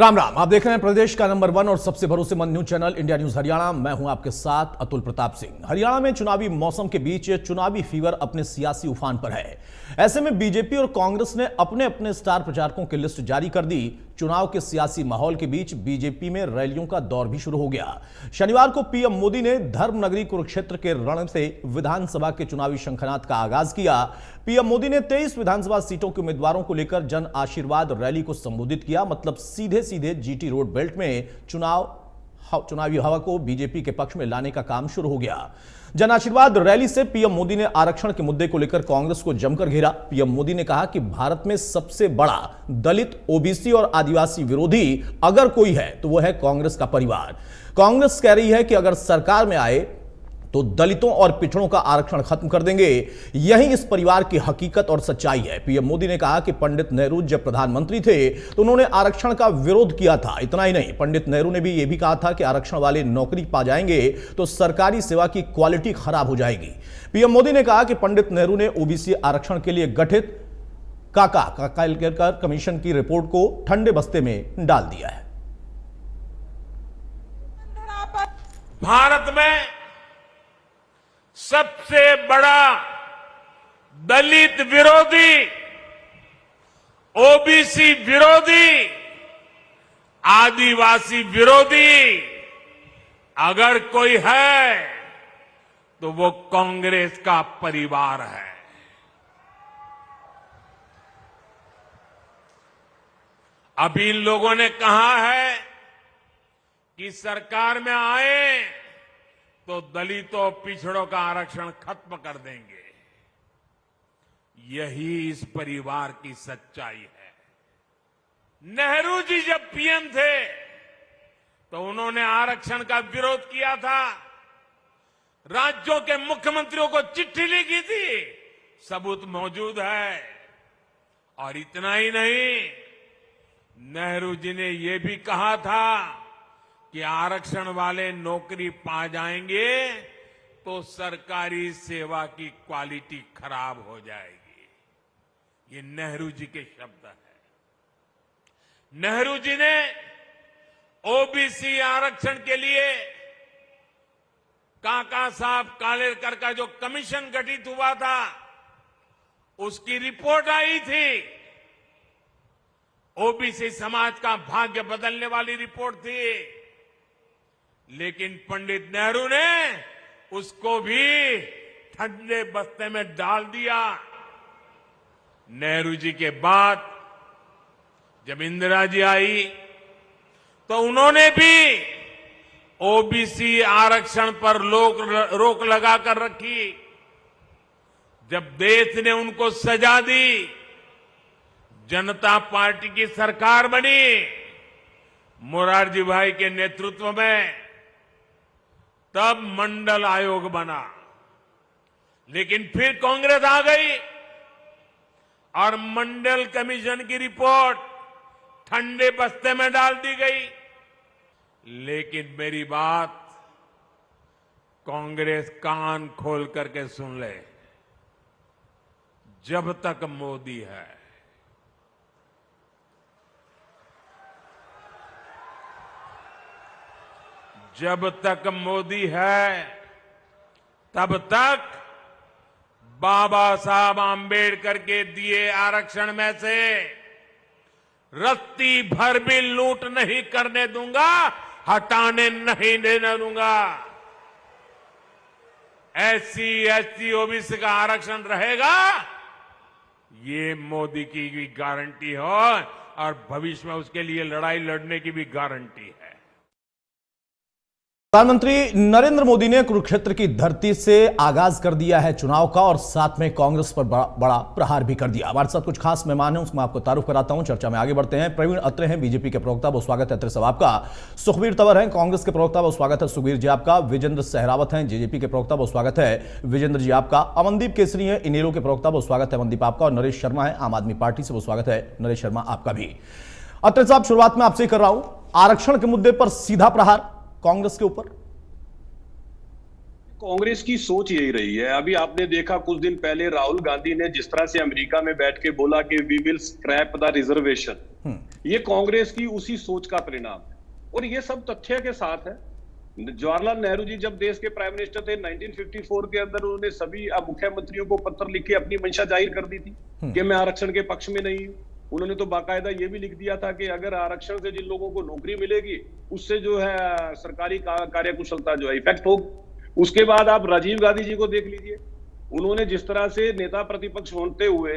राम राम। आप देख रहे हैं प्रदेश का नंबर 1 और सबसे भरोसेमंद news channel India news Haryana. मैं हूं आपके साथ अतुल प्रताप सिंह। हरियाणा में चुनावी मौसम के बीच चुनावी फीवर अपने सियासी उफान पर है। ऐसे में बीजेपी और कांग्रेस ने अपने अपने स्टार प्रचारकों की लिस्ट जारी कर दी। चुनाव के सियासी माहौल के बीच बीजेपी में रैलियों का दौर भी शुरू हो गया। शनिवार को पीएम मोदी ने धर्मनगरी कुरुक्षेत्र के रण से विधानसभा के चुनावी शंखनाद का आगाज किया। पीएम मोदी ने 23 विधानसभा सीटों के उम्मीदवारों को लेकर जन आशीर्वाद रैली को संबोधित किया। मतलब सीधे सीधे जीटी रोड बेल्ट में चुनावी हवा को बीजेपी के पक्ष में लाने का काम शुरू हो गया। जन आशीर्वाद रैली से पीएम मोदी ने आरक्षण के मुद्दे को लेकर कांग्रेस को जमकर घेरा। पीएम मोदी ने कहा कि भारत में सबसे बड़ा दलित, ओबीसी और आदिवासी विरोधी अगर कोई है तो वह है कांग्रेस का परिवार। कांग्रेस कह रही है कि अगर सरकार में आए तो दलितों और पिछड़ों का आरक्षण खत्म कर देंगे। यही इस परिवार की हकीकत और सच्चाई है। पीएम मोदी ने कहा कि पंडित नेहरू जब प्रधानमंत्री थे तो उन्होंने आरक्षण का विरोध किया था। इतना ही नहीं, पंडित नेहरू ने भी यह भी कहा था कि आरक्षण वाले नौकरी पा जाएंगे तो सरकारी सेवा की क्वालिटी खराब हो जाएगी। पीएम मोदी ने कहा कि पंडित नेहरू ने ओबीसी आरक्षण के लिए गठित काका कमीशन की रिपोर्ट को ठंडे बस्ते में डाल दिया है। भारत में सबसे बड़ा दलित विरोधी, ओबीसी विरोधी, आदिवासी विरोधी अगर कोई है तो वो कांग्रेस का परिवार है। अभी इन लोगों ने कहा है कि सरकार में आए तो दलितों, पिछड़ों का आरक्षण खत्म कर देंगे। यही इस परिवार की सच्चाई है। नेहरू जी जब पीएम थे तो उन्होंने आरक्षण का विरोध किया था। राज्यों के मुख्यमंत्रियों को चिट्ठी लिखी थी, सबूत मौजूद है। और इतना ही नहीं, नेहरू जी ने यह भी कहा था कि आरक्षण वाले नौकरी पा जाएंगे तो सरकारी सेवा की क्वालिटी खराब हो जाएगी। ये नेहरू जी के शब्द है। नेहरू जी ने ओबीसी आरक्षण के लिए काका साहब कालेलकर का जो कमीशन गठित हुआ था उसकी रिपोर्ट आई थी। ओबीसी समाज का भाग्य बदलने वाली रिपोर्ट थी। लेकिन पंडित नेहरू ने उसको भी ठंडे बस्ते में डाल दिया। नेहरू जी के बाद जब इंदिरा जी आई तो उन्होंने भी ओबीसी आरक्षण पर रोक लगाकर रखी। जब देश ने उनको सजा दी, जनता पार्टी की सरकार बनी मोरारजी भाई के नेतृत्व में, तब मंडल आयोग बना। लेकिन फिर कांग्रेस आ गई और मंडल कमीशन की रिपोर्ट ठंडे बस्ते में डाल दी गई। लेकिन मेरी बात कांग्रेस कान खोल करके सुन ले, जब तक मोदी है, जब तक मोदी है तब तक बाबा साहब आंबेडकर के दिए आरक्षण में से रत्ती भर भी लूट नहीं करने दूंगा, हटाने नहीं देने दूंगा। एससी, एसटी, ओबीसी का आरक्षण रहेगा, ये मोदी की भी गारंटी हो और भविष्य में उसके लिए लड़ाई लड़ने की भी गारंटी है। प्रधानमंत्री नरेंद्र मोदी ने कुरुक्षेत्र की धरती से आगाज कर दिया है चुनाव का और साथ में कांग्रेस पर बड़ा प्रहार भी कर दिया। हमारे साथ कुछ खास मेहमान हैं, उसमें आपको तारुफ कराता हूं। चर्चा में आगे बढ़ते हैं। प्रवीण अत्रे हैं बीजेपी के प्रवक्ता, बहुत स्वागत है अत्रे साहब आपका। सुखबीर तंवर हैं कांग्रेस के प्रवक्ता, बहुत स्वागत है सुखबीर जी आपका। विजेंद्र सहरावत हैं जेजेपी के प्रवक्ता, बहुत स्वागत है विजेंद्र जी आपका। अमनदीप केसरी हैं इनेलो के प्रवक्ता, बहुत स्वागत है अमनदीप आपका। और नरेश शर्मा है आम आदमी पार्टी से, बहुत स्वागत है नरेश शर्मा आपका भी। अत्रे साहब, शुरुआत में आपसे कर रहा हूं, आरक्षण के मुद्दे पर सीधा प्रहार कांग्रेस के ऊपर। कांग्रेस की सोच यही रही है। अभी आपने देखा कुछ दिन पहले राहुल गांधी ने जिस तरह से अमेरिका में बैठ के बोला कि we will scrap the reservation, ये कांग्रेस की उसी सोच का परिणाम है और ये सब तथ्य के साथ है। जवाहरलाल नेहरू जी जब देश के प्राइम मिनिस्टर थे 1954 के अंदर, उन्होंने सभी मुख्यमंत्रियों को पत्र लिख के अपनी मंशा जाहिर कर दी थी कि मैं आरक्षण के पक्ष में नहीं हूं। उन्होंने तो बाकायदा ये भी लिख दिया था कि अगर आरक्षण से जिन लोगों को नौकरी मिलेगी उससे जो है सरकारी कार्यकुशलता जो है इफेक्ट होगी। उसके बाद आप राजीव गांधी जी को देख लीजिए, उन्होंने जिस तरह से नेता प्रतिपक्ष होते हुए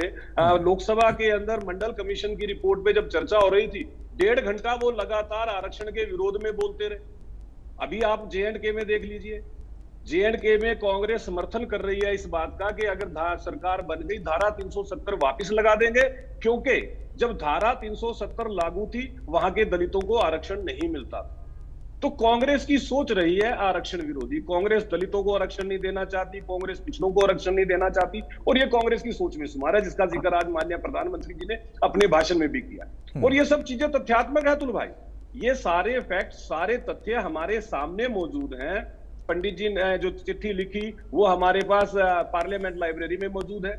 लोकसभा के अंदर मंडल कमीशन की रिपोर्ट पे जब चर्चा हो रही थी, 1.5 घंटा वो लगातार आरक्षण के विरोध में बोलते रहे। अभी आप J&K में देख लीजिए, J&K में कांग्रेस समर्थन कर रही है इस बात का कि अगर सरकार बन गई धारा 370 वापस लगा देंगे, क्योंकि जब धारा 370 लागू थी वहां के दलितों को आरक्षण नहीं मिलता था। तो कांग्रेस की सोच रही है आरक्षण विरोधी। कांग्रेस दलितों को आरक्षण नहीं देना चाहती, कांग्रेस पिछड़ों को आरक्षण नहीं देना चाहती और ये कांग्रेस की सोच में शुमार है, जिसका जिक्र आज माननीय प्रधानमंत्री जी ने अपने भाषण में भी किया। और ये सब चीजें तथ्यात्मक है अतुल भाई, ये सारे फैक्ट, सारे तथ्य हमारे सामने मौजूद हैं। पंडित जी ने जो चिट्ठी लिखी वो हमारे पास पार्लियामेंट लाइब्रेरी में मौजूद है।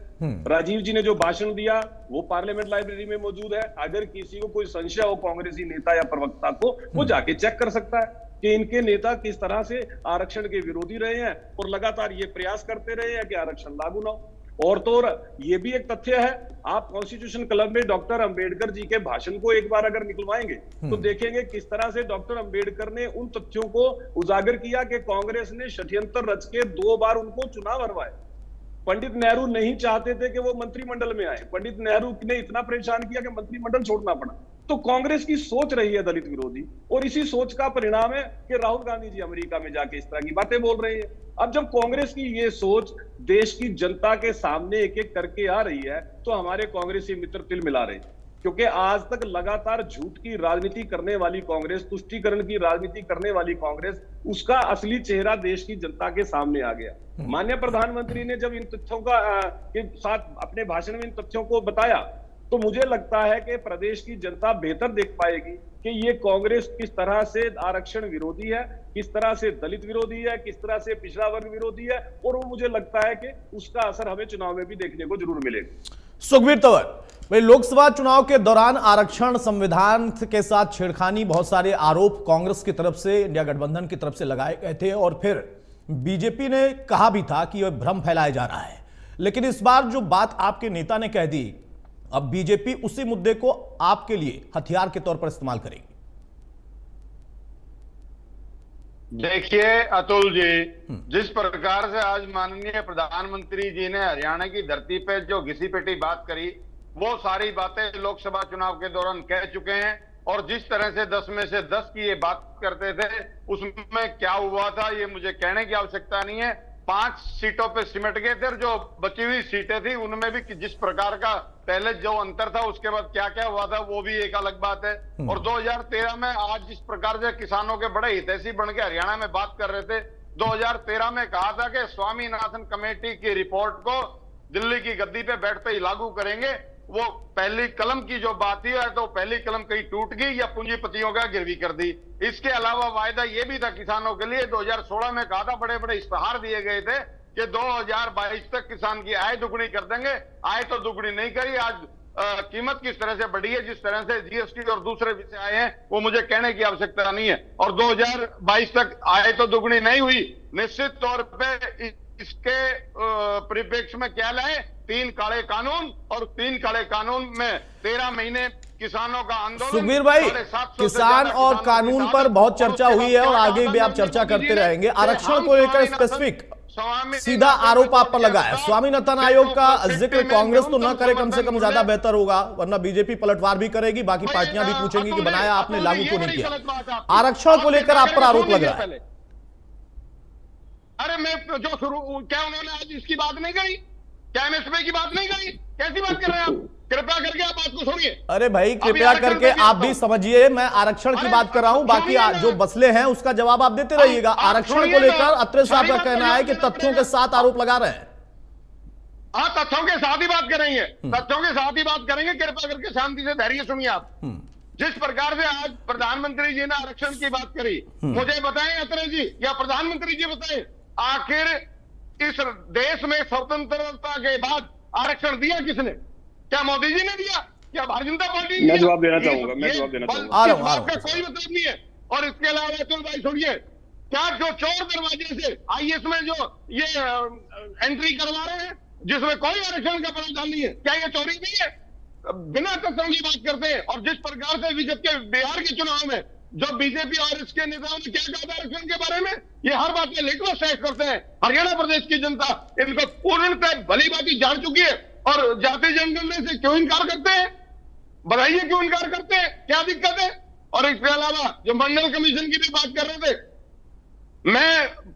राजीव जी ने जो भाषण दिया वो पार्लियामेंट लाइब्रेरी में मौजूद है। अगर किसी को कोई संशय हो कांग्रेसी नेता या प्रवक्ता को, वो जाके चेक कर सकता है कि इनके नेता किस तरह से आरक्षण के विरोधी रहे हैं और लगातार ये प्रयास करते रहे हैं कि आरक्षण लागू ना हो। और तो और ये भी एक तथ्य है, आप कॉन्स्टिट्यूशन क्लब में डॉक्टर अंबेडकर जी के भाषण को एक बार अगर निकलवाएंगे तो देखेंगे किस तरह से डॉक्टर अंबेडकर ने उन तथ्यों को उजागर किया कि कांग्रेस ने षड्यंत्र रच के 2 बार उनको चुनाव हरवाए। पंडित नेहरू नहीं चाहते थे कि वो मंत्रिमंडल में आए, पंडित नेहरू ने इतना परेशान किया कि मंत्रिमंडल छोड़ना पड़ा। तो कांग्रेस की सोच रही है दलित विरोधी और इसी सोच का परिणाम है कि राहुल गांधी जी अमेरिका में जाके इस तरह की बातें बोल रहे हैं। अब जब कांग्रेस की ये सोच देश की जनता के सामने एक एक करके आ रही है तो हमारे कांग्रेसी मित्र तिल मिला रहे हैं, क्योंकि आज तक लगातार झूठ की राजनीति करने वाली कांग्रेस, तुष्टीकरण की राजनीति करने वाली कांग्रेस, उसका असली चेहरा देश की जनता के सामने आ गया। माननीय प्रधानमंत्री ने जब इन तथ्यों के साथ अपने भाषण में इन तथ्यों को बताया तो मुझे लगता है कि प्रदेश की जनता बेहतर देख पाएगी कि ये कांग्रेस किस तरह से आरक्षण विरोधी है, किस तरह से दलित विरोधी है, किस तरह से पिछड़ा वर्ग विरोधी है। और वो मुझे लगता है कि उसका असर हमें चुनाव में भी देखने को जरूर मिलेगा। सुखबीर तंवर भाई, लोकसभा चुनाव के दौरान आरक्षण, संविधान के साथ छेड़खानी, बहुत सारे आरोप कांग्रेस की तरफ से, इंडिया गठबंधन की तरफ से लगाए गए थे और फिर बीजेपी ने कहा भी था कि यह भ्रम फैलाया जा रहा है। लेकिन इस बार जो बात आपके नेता ने कह दी, अब बीजेपी उसी मुद्दे को आपके लिए हथियार के तौर पर इस्तेमाल करेगी। देखिए अतुल जी, जिस प्रकार से आज माननीय प्रधानमंत्री जी ने हरियाणा की धरती पे जो घिसी पिटी बात करी, वो सारी बातें लोकसभा चुनाव के दौरान कह चुके हैं। और जिस तरह से 10 में से 10 की ये बात करते थे, उसमें क्या हुआ था ये मुझे कहने की आवश्यकता नहीं है। 5 सीटों पे सिमट गए थे, जो बची हुई सीटें थी उनमें भी जिस प्रकार का पहले जो अंतर था उसके बाद क्या क्या हुआ था वो भी एक अलग बात है। और 2013 में आज जिस प्रकार से किसानों के बड़े हितैषी बन के हरियाणा में बात कर रहे थे, 2013 में कहा था कि स्वामीनाथन कमेटी की रिपोर्ट को दिल्ली की गद्दी पे बैठते ही लागू करेंगे। वो पहली कलम की जो बात थी तो पहली कलम कहीं टूट गई या पूंजीपतियों का गिरवी कर दी। इसके अलावा वायदा ये भी था किसानों के लिए, 2016 में कहा था, बड़े बड़े इश्तेहार दिए गए थे कि 2022 तक किसान की आय दुगनी कर देंगे। आय तो दुगनी नहीं करी, आज कीमत किस तरह से बढ़ी है, जिस तरह से जीएसटी और दूसरे विषय आए हैं वो मुझे कहने की आवश्यकता नहीं है। और 2022 तक आय तो दुगनी नहीं हुई। निश्चित तौर पे इसके परिप्रेक्ष्य में क्या लाए, 3 काले कानून, और 3 काले कानून में 13 महीने किसानों का आंदोलन। सुखबीर भाई, किसान और कानून पर बहुत चर्चा हुई है और आगे भी आप चर्चा करते रहेंगे। आरक्षण को लेकर स्पेसिफिक सीधा आरोप आप पर लगा है। स्वामीनाथन आयोग का जिक्र कांग्रेस तो न करे, कम से कम ज्यादा बेहतर होगा, वरना बीजेपी पलटवार भी करेगी, बाकी पार्टियां भी पूछेंगी कि बनाया आपने, लागू क्यों नहीं किया। आरक्षण को लेकर आप पर आरोप लग रहा है। अरे मैं जो शुरू, क्या उन्होंने आज इसकी बात नहीं करी? क्या एमएसपी की बात नहीं करी? कैसी बात कर रहे हैं आप? कृपया करके आप बात को सुनिए। अरे भाई, कृपया करके आप भी समझिए, मैं आरक्षण की बात कर रहा हूं, बाकी जो मसले हैं उसका जवाब आप देते रहिएगा। आरक्षण को लेकर अत्रे साहब का कहना है कि तथ्यों के साथ आरोप लगा रहे हैं। हाँ, तथ्यों के साथ ही बात करेंगे, तथ्यों के साथ ही बात करेंगे। कृपया करके शांति से धैर्य सुनिए आप। जिस प्रकार से आज प्रधानमंत्री जी ने आरक्षण की बात करी, मुझे बताएं अत्रे जी या प्रधानमंत्री जी बताएं, आखिर इस देश में स्वतंत्रता के बाद आरक्षण दिया किसने? क्या मोदी जी ने दिया? क्या भारतीय जनता पार्टी मैं ने जवाब देना ये- चाहूंगा, मैं ये जवाब देना बस चाहूंगा। आ इस रहा हूं, बात का कोई मतलब नहीं है। और इसके अलावा अतुल भाई सुनिए, क्या जो चोर दरवाजे से आईएएस में जो ये एंट्री करवा रहे हैं जिसमें कोई आरक्षण का प्रावधान नहीं है, क्या ये चोरी नहीं है? बिना तथ्यों की बात करते हैं। और जिस प्रकार से बीजेपी के बिहार के चुनाव में जो बीजेपी और इसके नेताओं ने क्या कहा था आरक्षण के बारे में, ये हर बात में लिखकर शेयर करते हैं। हरियाणा प्रदेश की जनता इनको पूर्णतः भली भांति जान चुकी है। और जाति जनगणना से क्यों इनकार करते हैं? बताइए क्यों इनकार करते हैं, क्या दिक्कत है? और इसके अलावा जो मंडल कमीशन की भी बात कर रहे थे, मैं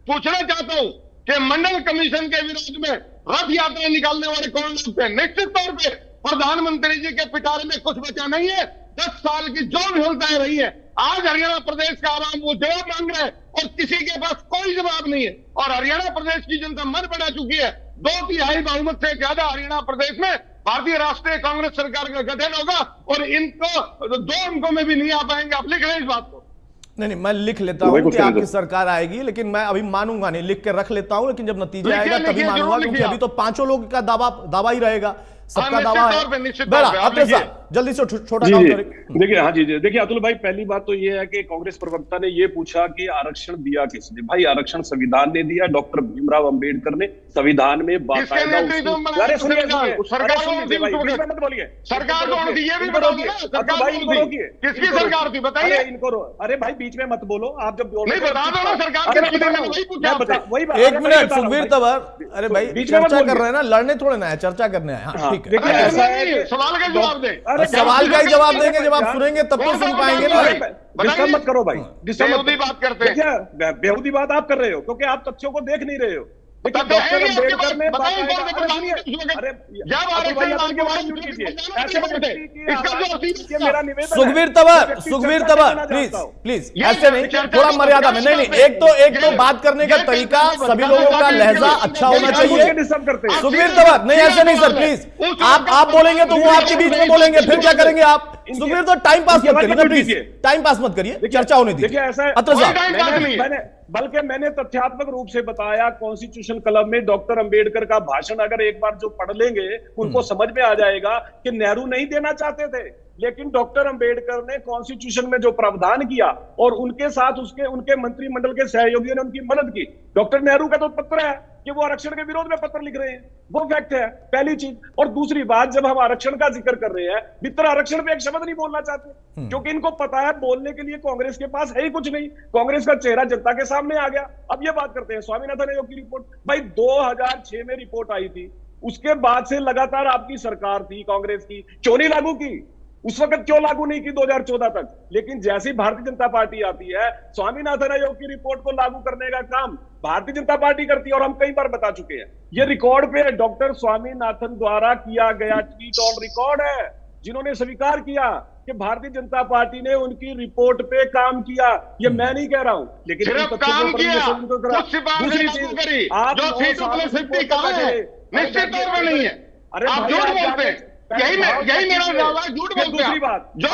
पूछना चाहता हूं कि मंडल कमीशन के विरोध में रथ यात्रा निकालने वाले कौन लोग थे? निश्चित तौर पे प्रधानमंत्री जी के पिटारे में कुछ बचा नहीं है। 10 साल की जो विफलताएं रही है, आज हरियाणा प्रदेश का आवाम वो जवाब मांग रहा है और किसी के पास कोई जवाब नहीं है। और हरियाणा प्रदेश की जनता मन बना चुकी है। 2/3 बहुमत से ज्यादा हरियाणा प्रदेश में भारतीय राष्ट्रीय कांग्रेस सरकार का गठन होगा और इनको 2 अंकों में भी नहीं आ पाएंगे। आप लिख रहे हैं इस बात को? नहीं, मैं लिख लेता तो भाई हूं कुछ कि नहीं आपकी दो। सरकार आएगी, लेकिन मैं अभी मानूंगा नहीं, लिख के रख लेता हूं, लेकिन जब नतीजा लिखिए, आएगा तभी लिखिए, मानूंगा, जरूर क्योंकि लिखिए अभी तो 5 लोगों का दावा ही रहेगा, सबका निश्चित दावा तौर पे, है। निश्चित तौर बहरहाल, पे, आप अत्रे लिखिए। साहब जल्दी से छोटा जी काउंटर। जी देखिए, हाँ जी जी देखिए अतुल भाई, पहली बात तो ये है कि कांग्रेस प्रवक्ता ने ये पूछा कि आरक्षण दिया किसने। भाई आरक्षण संविधान ने दिया, डॉक्टर भीमराव अंबेडकर ने संविधान में बाकायदा नेतृत्व में बनाया अरे सुनिए संविधान? सुनिए, सरकार अरे सुन लीजिए भाई, कौन सी बीच में मत बोलिए। सरकार इनको कौन थी? रोकिए, ये भी इनको बताओ रोकिए। ना, अतुल सरकार भाई कौन इनको थी? रोकिए। किसकी इनको सरकार रोकिए। थी? बताइए। अरे इनको अरे भाई बीच में मत बोलो, आप जब बोल नहीं, बता दो ना, सरकार अरे के मैं बता बारे रहा में हूं, वही पूछा मैं बता आपसे। वही बात। एक अरे मैं मिनट बता रहा हूं सुखबीर भाई। तंवर, अरे भाई बीच में मत चर्चा कर बोलिए। रहे हैं ना, लड़ने थोड़े ना है, चर्चा करने आए। हाँ, हाँ, ठीक है। देखिए अरे ऐसा नहीं, है कि सवाल का जवाब दे। अरे सवाल का ही जवाब देंगे, जब आप यार, सुनेंगे तब तो सुन पाएंगे ना। डिस्टर्ब मत करो भाई, डिस्टर्ब बेहूदी बात करते हैं। देखिए बेहूदी बात आप कर रहे हो क्योंकि आप तथ्यों को देख नहीं रहे हो। देखिए तथ्य है डॉक्टर नहीं आपके अंबेडकर ने पास। बताइए कौन से अरे प्रधान सुनिए, मंत्री उस वक्त अरे जब अतुल भाई आरक्षण आप इनके बारे में लागू म्यूट कीजिए। हुआ, ऐसे प्रधानमंत्री व्यक्ति की इसका जो आवाज- असीम ये मेरा निवेदन है। सुखबीर तंवर, व्यक्ति सुखबीर चर्चा तंवर, करना प्लीज चाहता हूं। प्लीज ये ऐसे नहीं, चर्चा थोड़ा को मर्यादा में। नहीं नहीं, एक तो बात करने का ये तरीका चर्चा सभी को लोगों का बताइए, लहजा ये अच्छा होना जानबूझ के चाहिए। डिस्टर्ब करते हैं। सुखबीर तंवर, नहीं ऐसे नहीं सर, प्लीज आप बोलेंगे तो वो आपके बीच में बोलेंगे, फिर क्या करेंगे आप? सुखबीर तो टाइम पास मत करिए ना प्लीज, टाइम पास मत करिए, चर्चा होने देखिए दीजिए। ऐसा है, अत्रे कोई साहब टाइम पास नहीं है। बल्कि मैंने तथ्यात्मक रूप से बताया, कॉन्स्टिट्यूशन क्लब में डॉक्टर अंबेडकर का भाषण अगर एक बार जो पढ़ लेंगे उनको समझ में आ जाएगा कि नेहरू नहीं देना चाहते थे, लेकिन डॉक्टर अंबेडकर ने कॉन्स्टिट्यूशन में जो प्रावधान किया और उनके साथ उनके मंत्रिमंडल के सहयोगियों ने उनकी मदद की। डॉक्टर नेहरू का तो पत्र है कि वो आरक्षण के विरोध में पत्र लिख रहे हैं, वो फैक्ट है पहली चीज। और दूसरी बात, जब हम आरक्षण का जिक्र कर रहे हैं, मित्र आरक्षण पे एक शब्द नहीं बोलना चाहते क्योंकि इनको पता है बोलने के लिए कांग्रेस के पास है ही कुछ नहीं। कांग्रेस का चेहरा जनता के सामने आ गया। अब ये बात करते हैं स्वामीनाथन आयोग की रिपोर्ट। भाई 2006 में रिपोर्ट आई थी, उसके बाद से लगातार आपकी सरकार थी कांग्रेस की, क्यों नहीं लागू की? उस वक्त क्यों लागू नहीं की 2014 तक? लेकिन जैसी भारतीय जनता पार्टी आती है, स्वामीनाथन आयोग की रिपोर्ट को लागू करने का काम भारतीय जनता पार्टी करती है। और हम कई बार बता चुके हैं, ये रिकॉर्ड पे डॉक्टर स्वामीनाथन द्वारा किया गया ट्वीट ऑन रिकॉर्ड है, जिन्होंने स्वीकार किया कि भारतीय जनता पार्टी ने उनकी रिपोर्ट पे काम किया। ये मैं नहीं कह रहा हूं, लेकिन सिर्फ काम किया, कुछ सिफारिशें लागू करी, जो सीटों पर सिद्धि कहां है? निश्चित तौर पर नहीं है। आप झूठ बोलते हैं, यही मेरा दावा, झूठ बोलते दूसरी हैं। बात, जो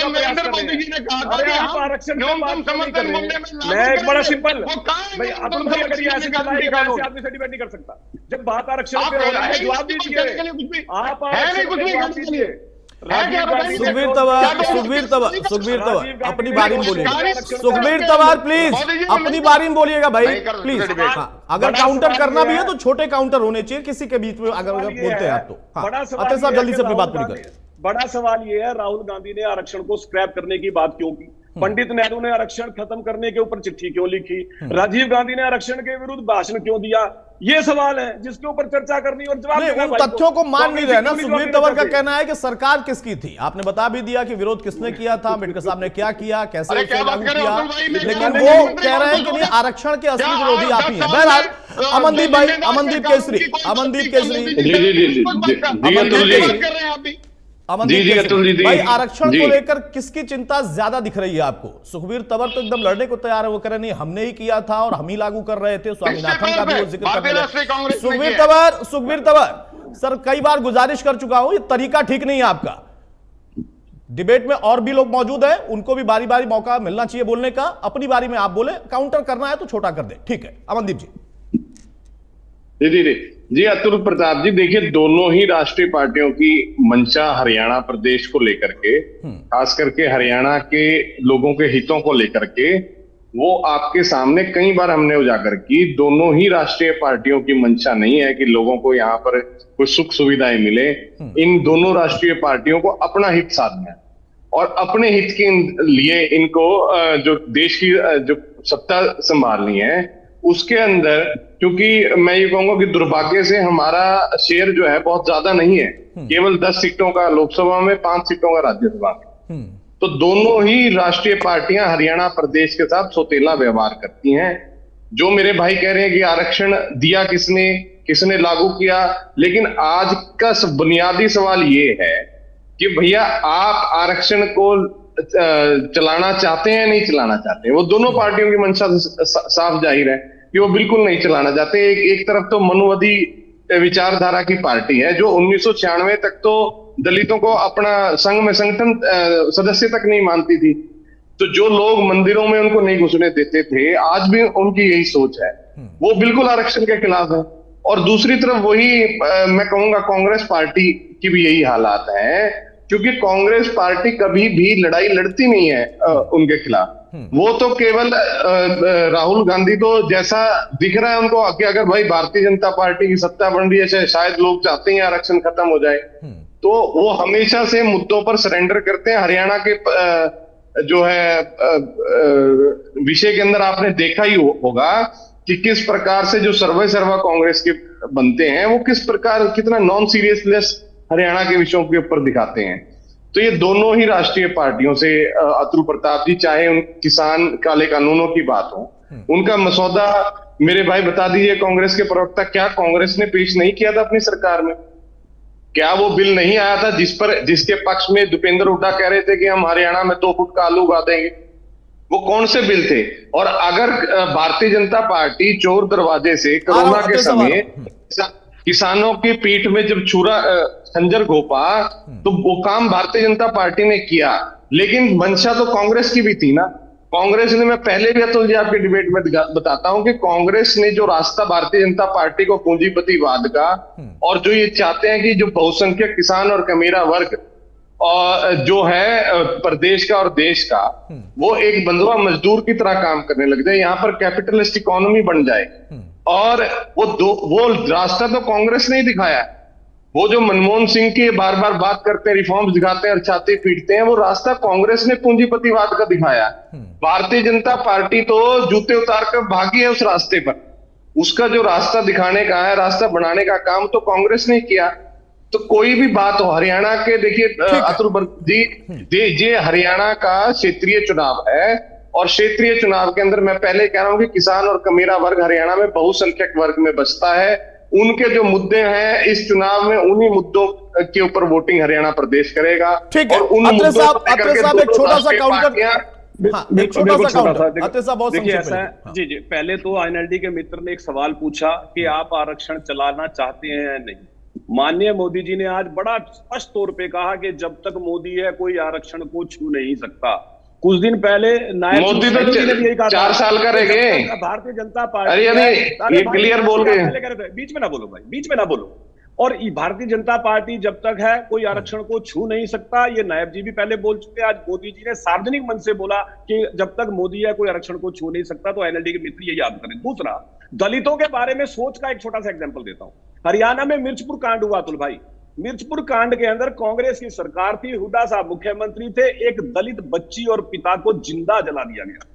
नरेंद्र मोदी जी ने कहा था अरे कि आप हम आरक्षण की न्यूनतम बात क्यों नहीं कर समर्थन रहे मूल्य हैं? में लागू मैं एक बड़ा करेंगे। सिंपल, वो कहाँ है भाई न्यूनतम अतुल भाई अगर ये ऐसे समर्थन चलाएगा, कानून? ऐसे आदमी से डिबेट नहीं कर सकता। जब बात आरक्षण आप पे हो रहा है, है जवाब नहीं दीजिए। कुछ भी, आप है नहीं कुछ भी जवाब करने के लिए। दीजिए। है क्या बताइए? सुखबीर तंवर, सुखबीर तंवर अपनी बारी में बोलिएगा। सुखबीर तंवर प्लीज अपनी बारी में बोलिएगा भाई, प्लीज। हाँ, अगर काउंटर करना भी है तो छोटे काउंटर होने चाहिए किसी के बीच में, अगर बोलते हैं आप तो। हाँ, अत्रे साहब जल्दी से अपनी बात पूरी करें। बड़ा सवाल यह है, राहुल गांधी ने आरक्षण को स्क्रैप करने की बात क्यों की? पंडित नेहरू ने आरक्षण खत्म करने के ऊपर चिट्ठी क्यों लिखी? राजीव गांधी ने आरक्षण के विरुद्ध भाषण क्यों दिया? ये सवाल है जिसके ऊपर चर्चा करनी और जवाब देना। उन तथ्यों को मान नहीं रहे ना। सुखबीर तंवर का कहना है कि सरकार किसकी थी, आपने बता भी दिया कि विरोध किसने किया था, अम्बेडकर साहब ने क्या किया, कैसे अरे उसे क्या बात लागू कर रहे हो किया, अतुल भाई? मैं लेकिन क्या वो नहीं, कह रहे हैं कि नहीं, आरक्षण के असली विरोधी आप ही हैं। बहरहाल अमनदीप भाई, अमनदीप केसरी, अमनदीप केसरी, अमनदीप केसरी भाई, आरक्षण को लेकर किसकी चिंता ज्यादा दिख रही है आपको? सुखबीर तंवर तो एकदम लड़ने को तैयार है, वो कह रहे नहीं हमने ही किया था और हम ही लागू कर रहे थे। स्वामीनाथन का भी वो जिक्र करने लगे। सुखबीर तंवर सर, कई बार गुजारिश कर चुका हूं, ये तरीका ठीक नहीं है आपका। डिबेट में और भी लोग मौजूद हैं, उनको भी बारी बारी मौका मिलना चाहिए बोलने का। अपनी बारी में आप बोले, काउंटर करना है तो छोटा कर दे, ठीक है? अमनदीप जी। जी जी अतुल प्रताप जी, देखिए दोनों ही राष्ट्रीय पार्टियों की मंशा हरियाणा प्रदेश को लेकर के, खास करके हरियाणा के लोगों के हितों को लेकर के, वो आपके सामने कई बार हमने उजागर की। दोनों ही राष्ट्रीय पार्टियों की मंशा नहीं है कि लोगों को यहाँ पर कोई सुख सुविधाएं मिले। इन दोनों राष्ट्रीय पार्टियों को अपना हित साधना है और अपने हित के लिए इनको जो देश की जो सत्ता संभालनी है उसके अंदर, क्योंकि मैं ये कहूंगा कि दुर्भाग्य से हमारा शेयर जो है बहुत ज्यादा नहीं है, केवल 10 सीटों का लोकसभा में, 5 सीटों का राज्यसभा में। तो दोनों ही राष्ट्रीय पार्टियां हरियाणा प्रदेश के साथ सौतेला व्यवहार करती हैं। जो मेरे भाई कह रहे हैं कि आरक्षण दिया किसने, किसने लागू किया, लेकिन आज का बुनियादी सवाल ये है कि भैया आप आरक्षण को चलाना चाहते हैं नहीं चलाना चाहते हैं। वो दोनों पार्टियों की मंशा साफ जाहिर है कि वो बिल्कुल नहीं चलाना चाहते। एक तरफ तो मनुवादी विचारधारा की पार्टी है जो 1996 तक तो दलितों को अपना संघ में संगठन सदस्य तक नहीं मानती थी। तो जो लोग मंदिरों में उनको नहीं घुसने देते थे, आज भी उनकी यही सोच है, वो बिल्कुल आरक्षण के खिलाफ है। और दूसरी तरफ वही मैं कहूंगा कांग्रेस पार्टी की भी यही हालात है, क्योंकि कांग्रेस पार्टी कभी भी लड़ाई लड़ती नहीं है उनके खिलाफ। वो तो केवल राहुल गांधी तो जैसा दिख रहा है उनको कि अगर भाई भारतीय जनता पार्टी की सत्ता बन रही है, शायद लोग चाहते हैं आरक्षण खत्म हो जाए, तो वो हमेशा से मुद्दों पर सरेंडर करते हैं। हरियाणा के जो है विषय के अंदर आपने देखा ही होगा कि किस प्रकार से जो सर्वे सर्वा कांग्रेस के बनते हैं, वो किस प्रकार कितना नॉन सीरियसनेस हरियाणा के विषयों के ऊपर दिखाते हैं। तो ये दोनों ही राष्ट्रीय पार्टियों से अतुल प्रताप जी, चाहे उन किसान काले कानूनों की बात हो, उनका मसौदा मेरे भाई बता दीजिए कांग्रेस के प्रवक्ता, क्या कांग्रेस ने पेश नहीं किया था अपनी सरकार में? क्या वो बिल नहीं आया था जिसके पक्ष में दीपेंद्र हुड्डा कह रहे थे कि हम हरियाणा में 2 फुट का आलू उगा देंगे? वो कौन से बिल थे? और अगर भारतीय जनता पार्टी चोर दरवाजे से कोरोना के समय किसानों की पीठ में जब छुरा खंजर घोपा, तो वो काम भारतीय जनता पार्टी ने किया, लेकिन मंशा तो कांग्रेस की भी थी ना। कांग्रेस ने, मैं पहले भी अतुल जी आपके डिबेट में बताता हूं कि कांग्रेस ने जो रास्ता भारतीय जनता पार्टी को पूंजीपतिवाद का, और जो ये चाहते हैं कि जो बहुसंख्यक किसान और कमीरा वर्ग और जो है प्रदेश का और देश का, वो एक बंधुआ मजदूर की तरह काम करने लग जाए, यहाँ पर कैपिटलिस्ट इकोनॉमी बन जाए। और वो रास्ता तो कांग्रेस ने ही दिखाया है। वो जो मनमोहन सिंह की बार बार बात करते हैं, रिफॉर्म्स दिखाते हैं और छाती पीटते हैं, वो रास्ता कांग्रेस ने पूंजीपतिवाद का दिखाया। भारतीय जनता पार्टी तो जूते उतार कर भागी है उस रास्ते पर। उसका जो रास्ता दिखाने का है, रास्ता बनाने का काम तो कांग्रेस ने किया। तो कोई भी बात हो, हरियाणा के देखिए अतुल जी, ये हरियाणा का क्षेत्रीय चुनाव है, और क्षेत्रीय चुनाव के अंदर मैं पहले कह रहा हूं कि किसान और कमीरा वर्ग हरियाणा में बहुसंख्यक वर्ग में बसता है। उनके जो मुद्दे हैं इस चुनाव में, उन्हीं मुद्दों के ऊपर वोटिंग हरियाणा प्रदेश करेगा। ठीक है, और उन अत्रे मुद्दों साहब, को लेकर के एक छोटा सा काउंटर, बिल्कुल छोटा सा। देखिए ऐसा है जी, पहले तो आईएनएलडी के मित्र ने एक सवाल पूछा कि आप आरक्षण चलाना चाहते हैं या नहीं। माननीय मोदी जी ने आज बड़ा स्पष्ट तौर पे कहा कि जब तक मोदी है कोई आरक्षण को छू नहीं सकता। कुछ दिन पहले मोदी तो 4 साल का रह गए। भारतीय जनता पार्टी, ये क्लियर बोल गए, बीच में ना बोलो भाई, बीच में ना बोलो। और भारतीय जनता पार्टी जब तक है कोई आरक्षण को छू नहीं सकता। ये नायब जी भी पहले बोल चुके हैं, आज मोदी जी ने सार्वजनिक मन से बोला कि जब तक मोदी है कोई आरक्षण को छू नहीं सकता। तो एनएलडी के मित्र ये याद करें। दूसरा, दलितों के बारे में सोच का एक छोटा सा एग्जांपल देता हूं। हरियाणा में मिर्चपुर कांड हुआ अतुल भाई। मिर्चपुर कांड के अंदर कांग्रेस की सरकार थी, हुड्डा साहब मुख्यमंत्री थे, एक दलित बच्ची और पिता को जिंदा जला दिया गया।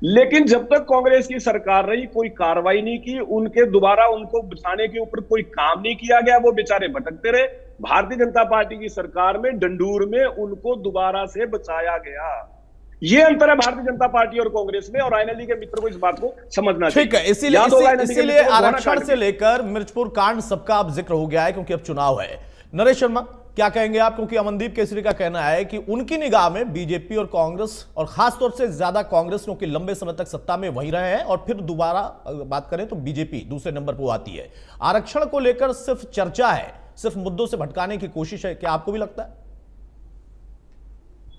लेकिन जब तक कांग्रेस की सरकार रही कोई कार्रवाई नहीं की, उनके दोबारा उनको बचाने के ऊपर कोई काम नहीं किया गया, वो बेचारे भटकते रहे। भारतीय जनता पार्टी की सरकार में डंडूर में उनको दोबारा से बचाया गया। ये अंतर है भारतीय जनता पार्टी और कांग्रेस में, और आईएनएलडी के मित्र को इस बात को समझना चाहिए। ठीक है, इसीलिए आरक्षण से लेकर मिर्चपुर कांड सबका अब जिक्र हो गया है, क्योंकि अब चुनाव है। नरेश शर्मा, क्या कहेंगे आप? क्योंकि अमनदीप केसरी का कहना है कि उनकी निगाह में बीजेपी और कांग्रेस, और खासतौर से ज्यादा कांग्रेस, क्योंकि लंबे समय तक सत्ता में वही रहे हैं, और फिर दोबारा बात करें तो बीजेपी दूसरे नंबर पर आती है। आरक्षण को लेकर सिर्फ चर्चा है, सिर्फ मुद्दों से भटकाने की कोशिश है, क्या आपको भी लगता है?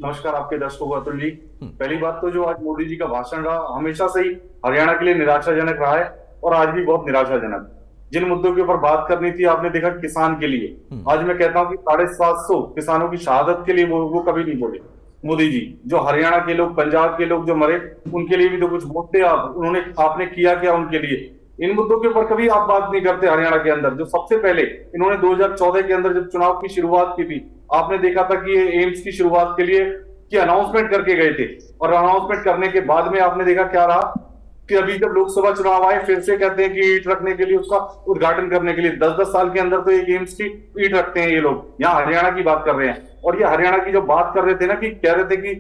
नमस्कार आपके दर्शकों को अतुल जी। पहली बात तो जो आज मोदी जी का भाषण रहा, हमेशा से ही हरियाणा के लिए निराशाजनक रहा है, और आज भी बहुत निराशाजनक। जिन मुद्दों के ऊपर बात करनी थी, आपने देखा किसान के लिए। आज मैं कहता हूं कि 750 किसानों की शहादत के लिए वो कभी नहीं बोले मोदी जी। जो हरियाणा के लोग, पंजाब के लोग जो मरे, उनके लिए भी तो कुछ बोलते आप। आपने किया क्या उनके लिए? इन मुद्दों के ऊपर कभी आप बात नहीं करते। हरियाणा के अंदर जो सबसे पहले इन्होंने 2014 के अंदर जब चुनाव की शुरुआत की थी, आपने देखा था कि ये एम्स की शुरुआत के लिए की अनाउंसमेंट करके गए थे, और अनाउंसमेंट करने के बाद में आपने देखा क्या रहा कि अभी जब लोकसभा चुनाव आए, फिर से कहते हैं कि ईंट रखने के लिए, उसका उद्घाटन करने के लिए 10-10 साल के अंदर तो एक एम्स की ईंट रखते हैं ये लोग। यहाँ हरियाणा की बात कर रहे हैं, और ये हरियाणा की जो बात कर रहे थे ना, कि कह रहे थे कि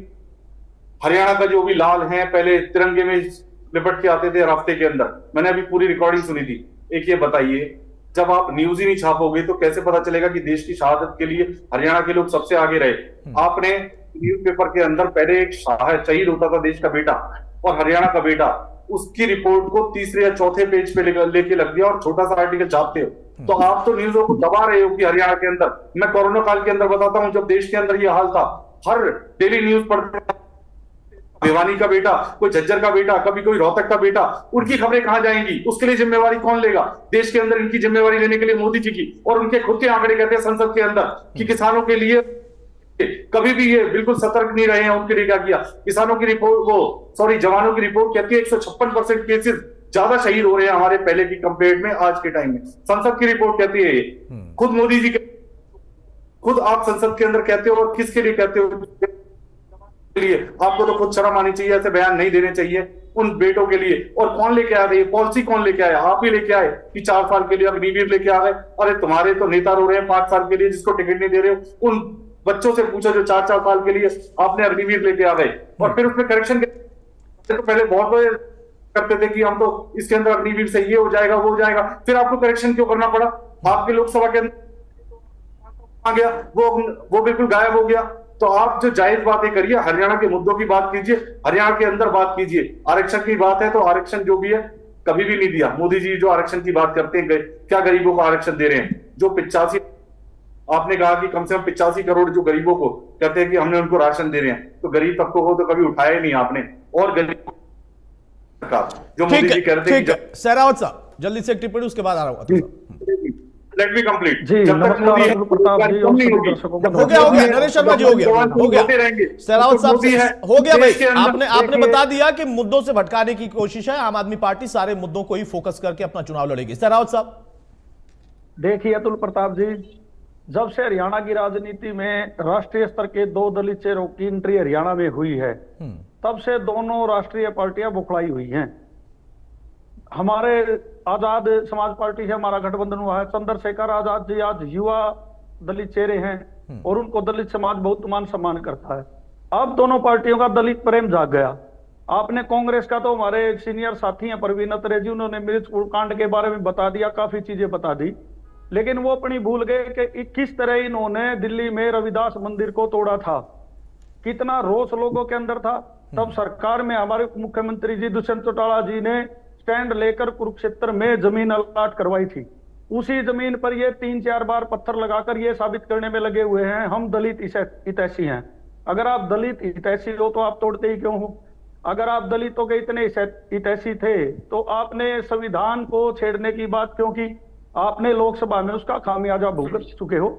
हरियाणा का जो भी लाल है पहले तिरंगे में लिपट के आते थे रास्ते के अंदर। मैंने अभी पूरी रिकॉर्डिंग सुनी थी। एक ये बताइए, जब आप न्यूज ही नहीं छापोगे तो कैसे पता चलेगा कि देश की शहादत के लिए हरियाणा के लोग सबसे आगे रहे? आपने न्यूज़पेपर के अंदर पहले एक शहीद होता था देश का बेटा, और हरियाणा का बेटा, उसकी रिपोर्ट को तीसरे या चौथे पेज पे लेके लग दिया और छोटा सा आर्टिकल छापते हो। तो आप तो न्यूज़ों को दबा रहे हो कि हरियाणा के अंदर। मैं कोरोना काल के अंदर बताता हूं, जब देश के अंदर ये हाल था, हर डेली न्यूज पढ़ते, भिवानी का बेटा, कोई झज्जर का बेटा, कभी कोई रोहतक का बेटा, उनकी खबरें कहां जाएंगी? उसके लिए जिम्मेवारी कौन लेगा? देश के अंदर इनकी जिम्मेवारी लेने के लिए मोदी जी की, और उनके खुद के आंकड़े कहते हैं संसद के अंदर कि किसानों के लिए कभी भी ये बिल्कुल सतर्क नहीं रहे हैं। उनके लिए क्या किया? किसानों की रिपोर्ट, जवानों की रिपोर्ट कहती है 156% केसेस ज्यादा शहीद हो रहे हैं हमारे पहले की कंपेयर में आज के टाइम में। संसद की रिपोर्ट कहती है ये, खुद मोदी जी खुद आप संसद के अंदर कहते हो, और किसके लिए कहते हो? लिए आपको तो खुद शर्म आनी चाहिए, ऐसे बयान नहीं देने चाहिए उन बेटों के लिए। और कौन लेके आया? ये पॉलिसी कौन लेके आया? आप ही लेके आए कि 4 साल के लिए अग्निवीर लेके आ गए। अरे तुम्हारे तो नेता रो रहे हैं 5 साल के लिए, जिसको टिकट नहीं दे रहे हो। उन बच्चों से पूछो जो 4-4 साल के लिए आपने अग्निवीर लेके आ गए, और फिर उसमें करेक्शन तो पहले बहुत करते थे कि हम तो इसके अंदर अग्निवीर से ये हो जाएगा, वो हो जाएगा। फिर आपको करेक्शन क्यों करना पड़ा? आपके लोकसभा के अंदर आ गया, वो बिल्कुल गायब हो गया। तो आप जो जायज बातें करिए, हरियाणा के मुद्दों की बात कीजिए, हरियाणा के अंदर बात कीजिए। आरक्षण की बात है तो आरक्षण जो भी है कभी भी नहीं दिया मोदी जी। जो आरक्षण की बात करते हैं, क्या गरीबों को आरक्षण दे रहे हैं? जो 85, आपने कहा कि कम से कम 85 करोड़ जो गरीबों को कहते हैं कि हमने उनको राशन दे रहे हैं, तो गरीब तबकों को तो कभी उठाया ही नहीं आपने। और गरीब जो मोदी जी कह रहे थे। सहरावत साहब, जल्दी से एक टिप्पणी, उसके बाद आ रहा हूँ। Let me complete. जी, नमस्कार प्रताप जी और सभी दर्शकों को। हो गया नरेश शर्मा जी, हो गया सहरावत साहब, हो गया भाई। आपने बता दिया कि मुद्दों से भटकाने की कोशिश है। आम आदमी पार्टी सारे मुद्दों को ही फोकस करके अपना चुनाव लड़ेगी। सहरावत साहब देखिए अतुल प्रताप जी, जब से हरियाणा की राजनीति में राष्ट्रीय स्तर के 2 दलित चेहरों की एंट्री हरियाणा में हुई है, तब से दोनों राष्ट्रीय पार्टियां बुखलाई हुई हैं। हमारे आजाद समाज पार्टी से हमारा गठबंधन हुआ है। चंद्रशेखर आजाद जी आज युवा दलित चेहरे हैं, और उनको दलित समाज बहुत मान सम्मान करता है। अब दोनों पार्टियों का दलित प्रेम जाग गया। आपने कांग्रेस का तो हमारे सीनियर साथी हैं परवीन अत्रे जी, उन्होंने मिर्चपुर कांड के बारे में बता दिया, काफी चीजें बता दी। लेकिन वो अपनी भूल गए कि किस तरह इन्होंने दिल्ली में रविदास मंदिर को तोड़ा था, कितना रोष लोगों के अंदर था। तब सरकार में हमारे मुख्यमंत्री जी दुष्यंत चौटाला जी ने स्टैंड लेकर कुरुक्षेत्र में जमीन अलॉट करवाई थी। उसी जमीन पर ये 3-4 बार पत्थर लगाकर ये साबित करने में लगे हुए हैं हम दलित हितैषी हैं। अगर आप दलित हितैषी हो तो आप तोड़ते ही क्यों हो? अगर आप दलितों के इतने हितैषी थे तो आपने संविधान को छेड़ने की बात क्यों की? आपने लोकसभा में उसका खामियाजा भुगत चुके हो।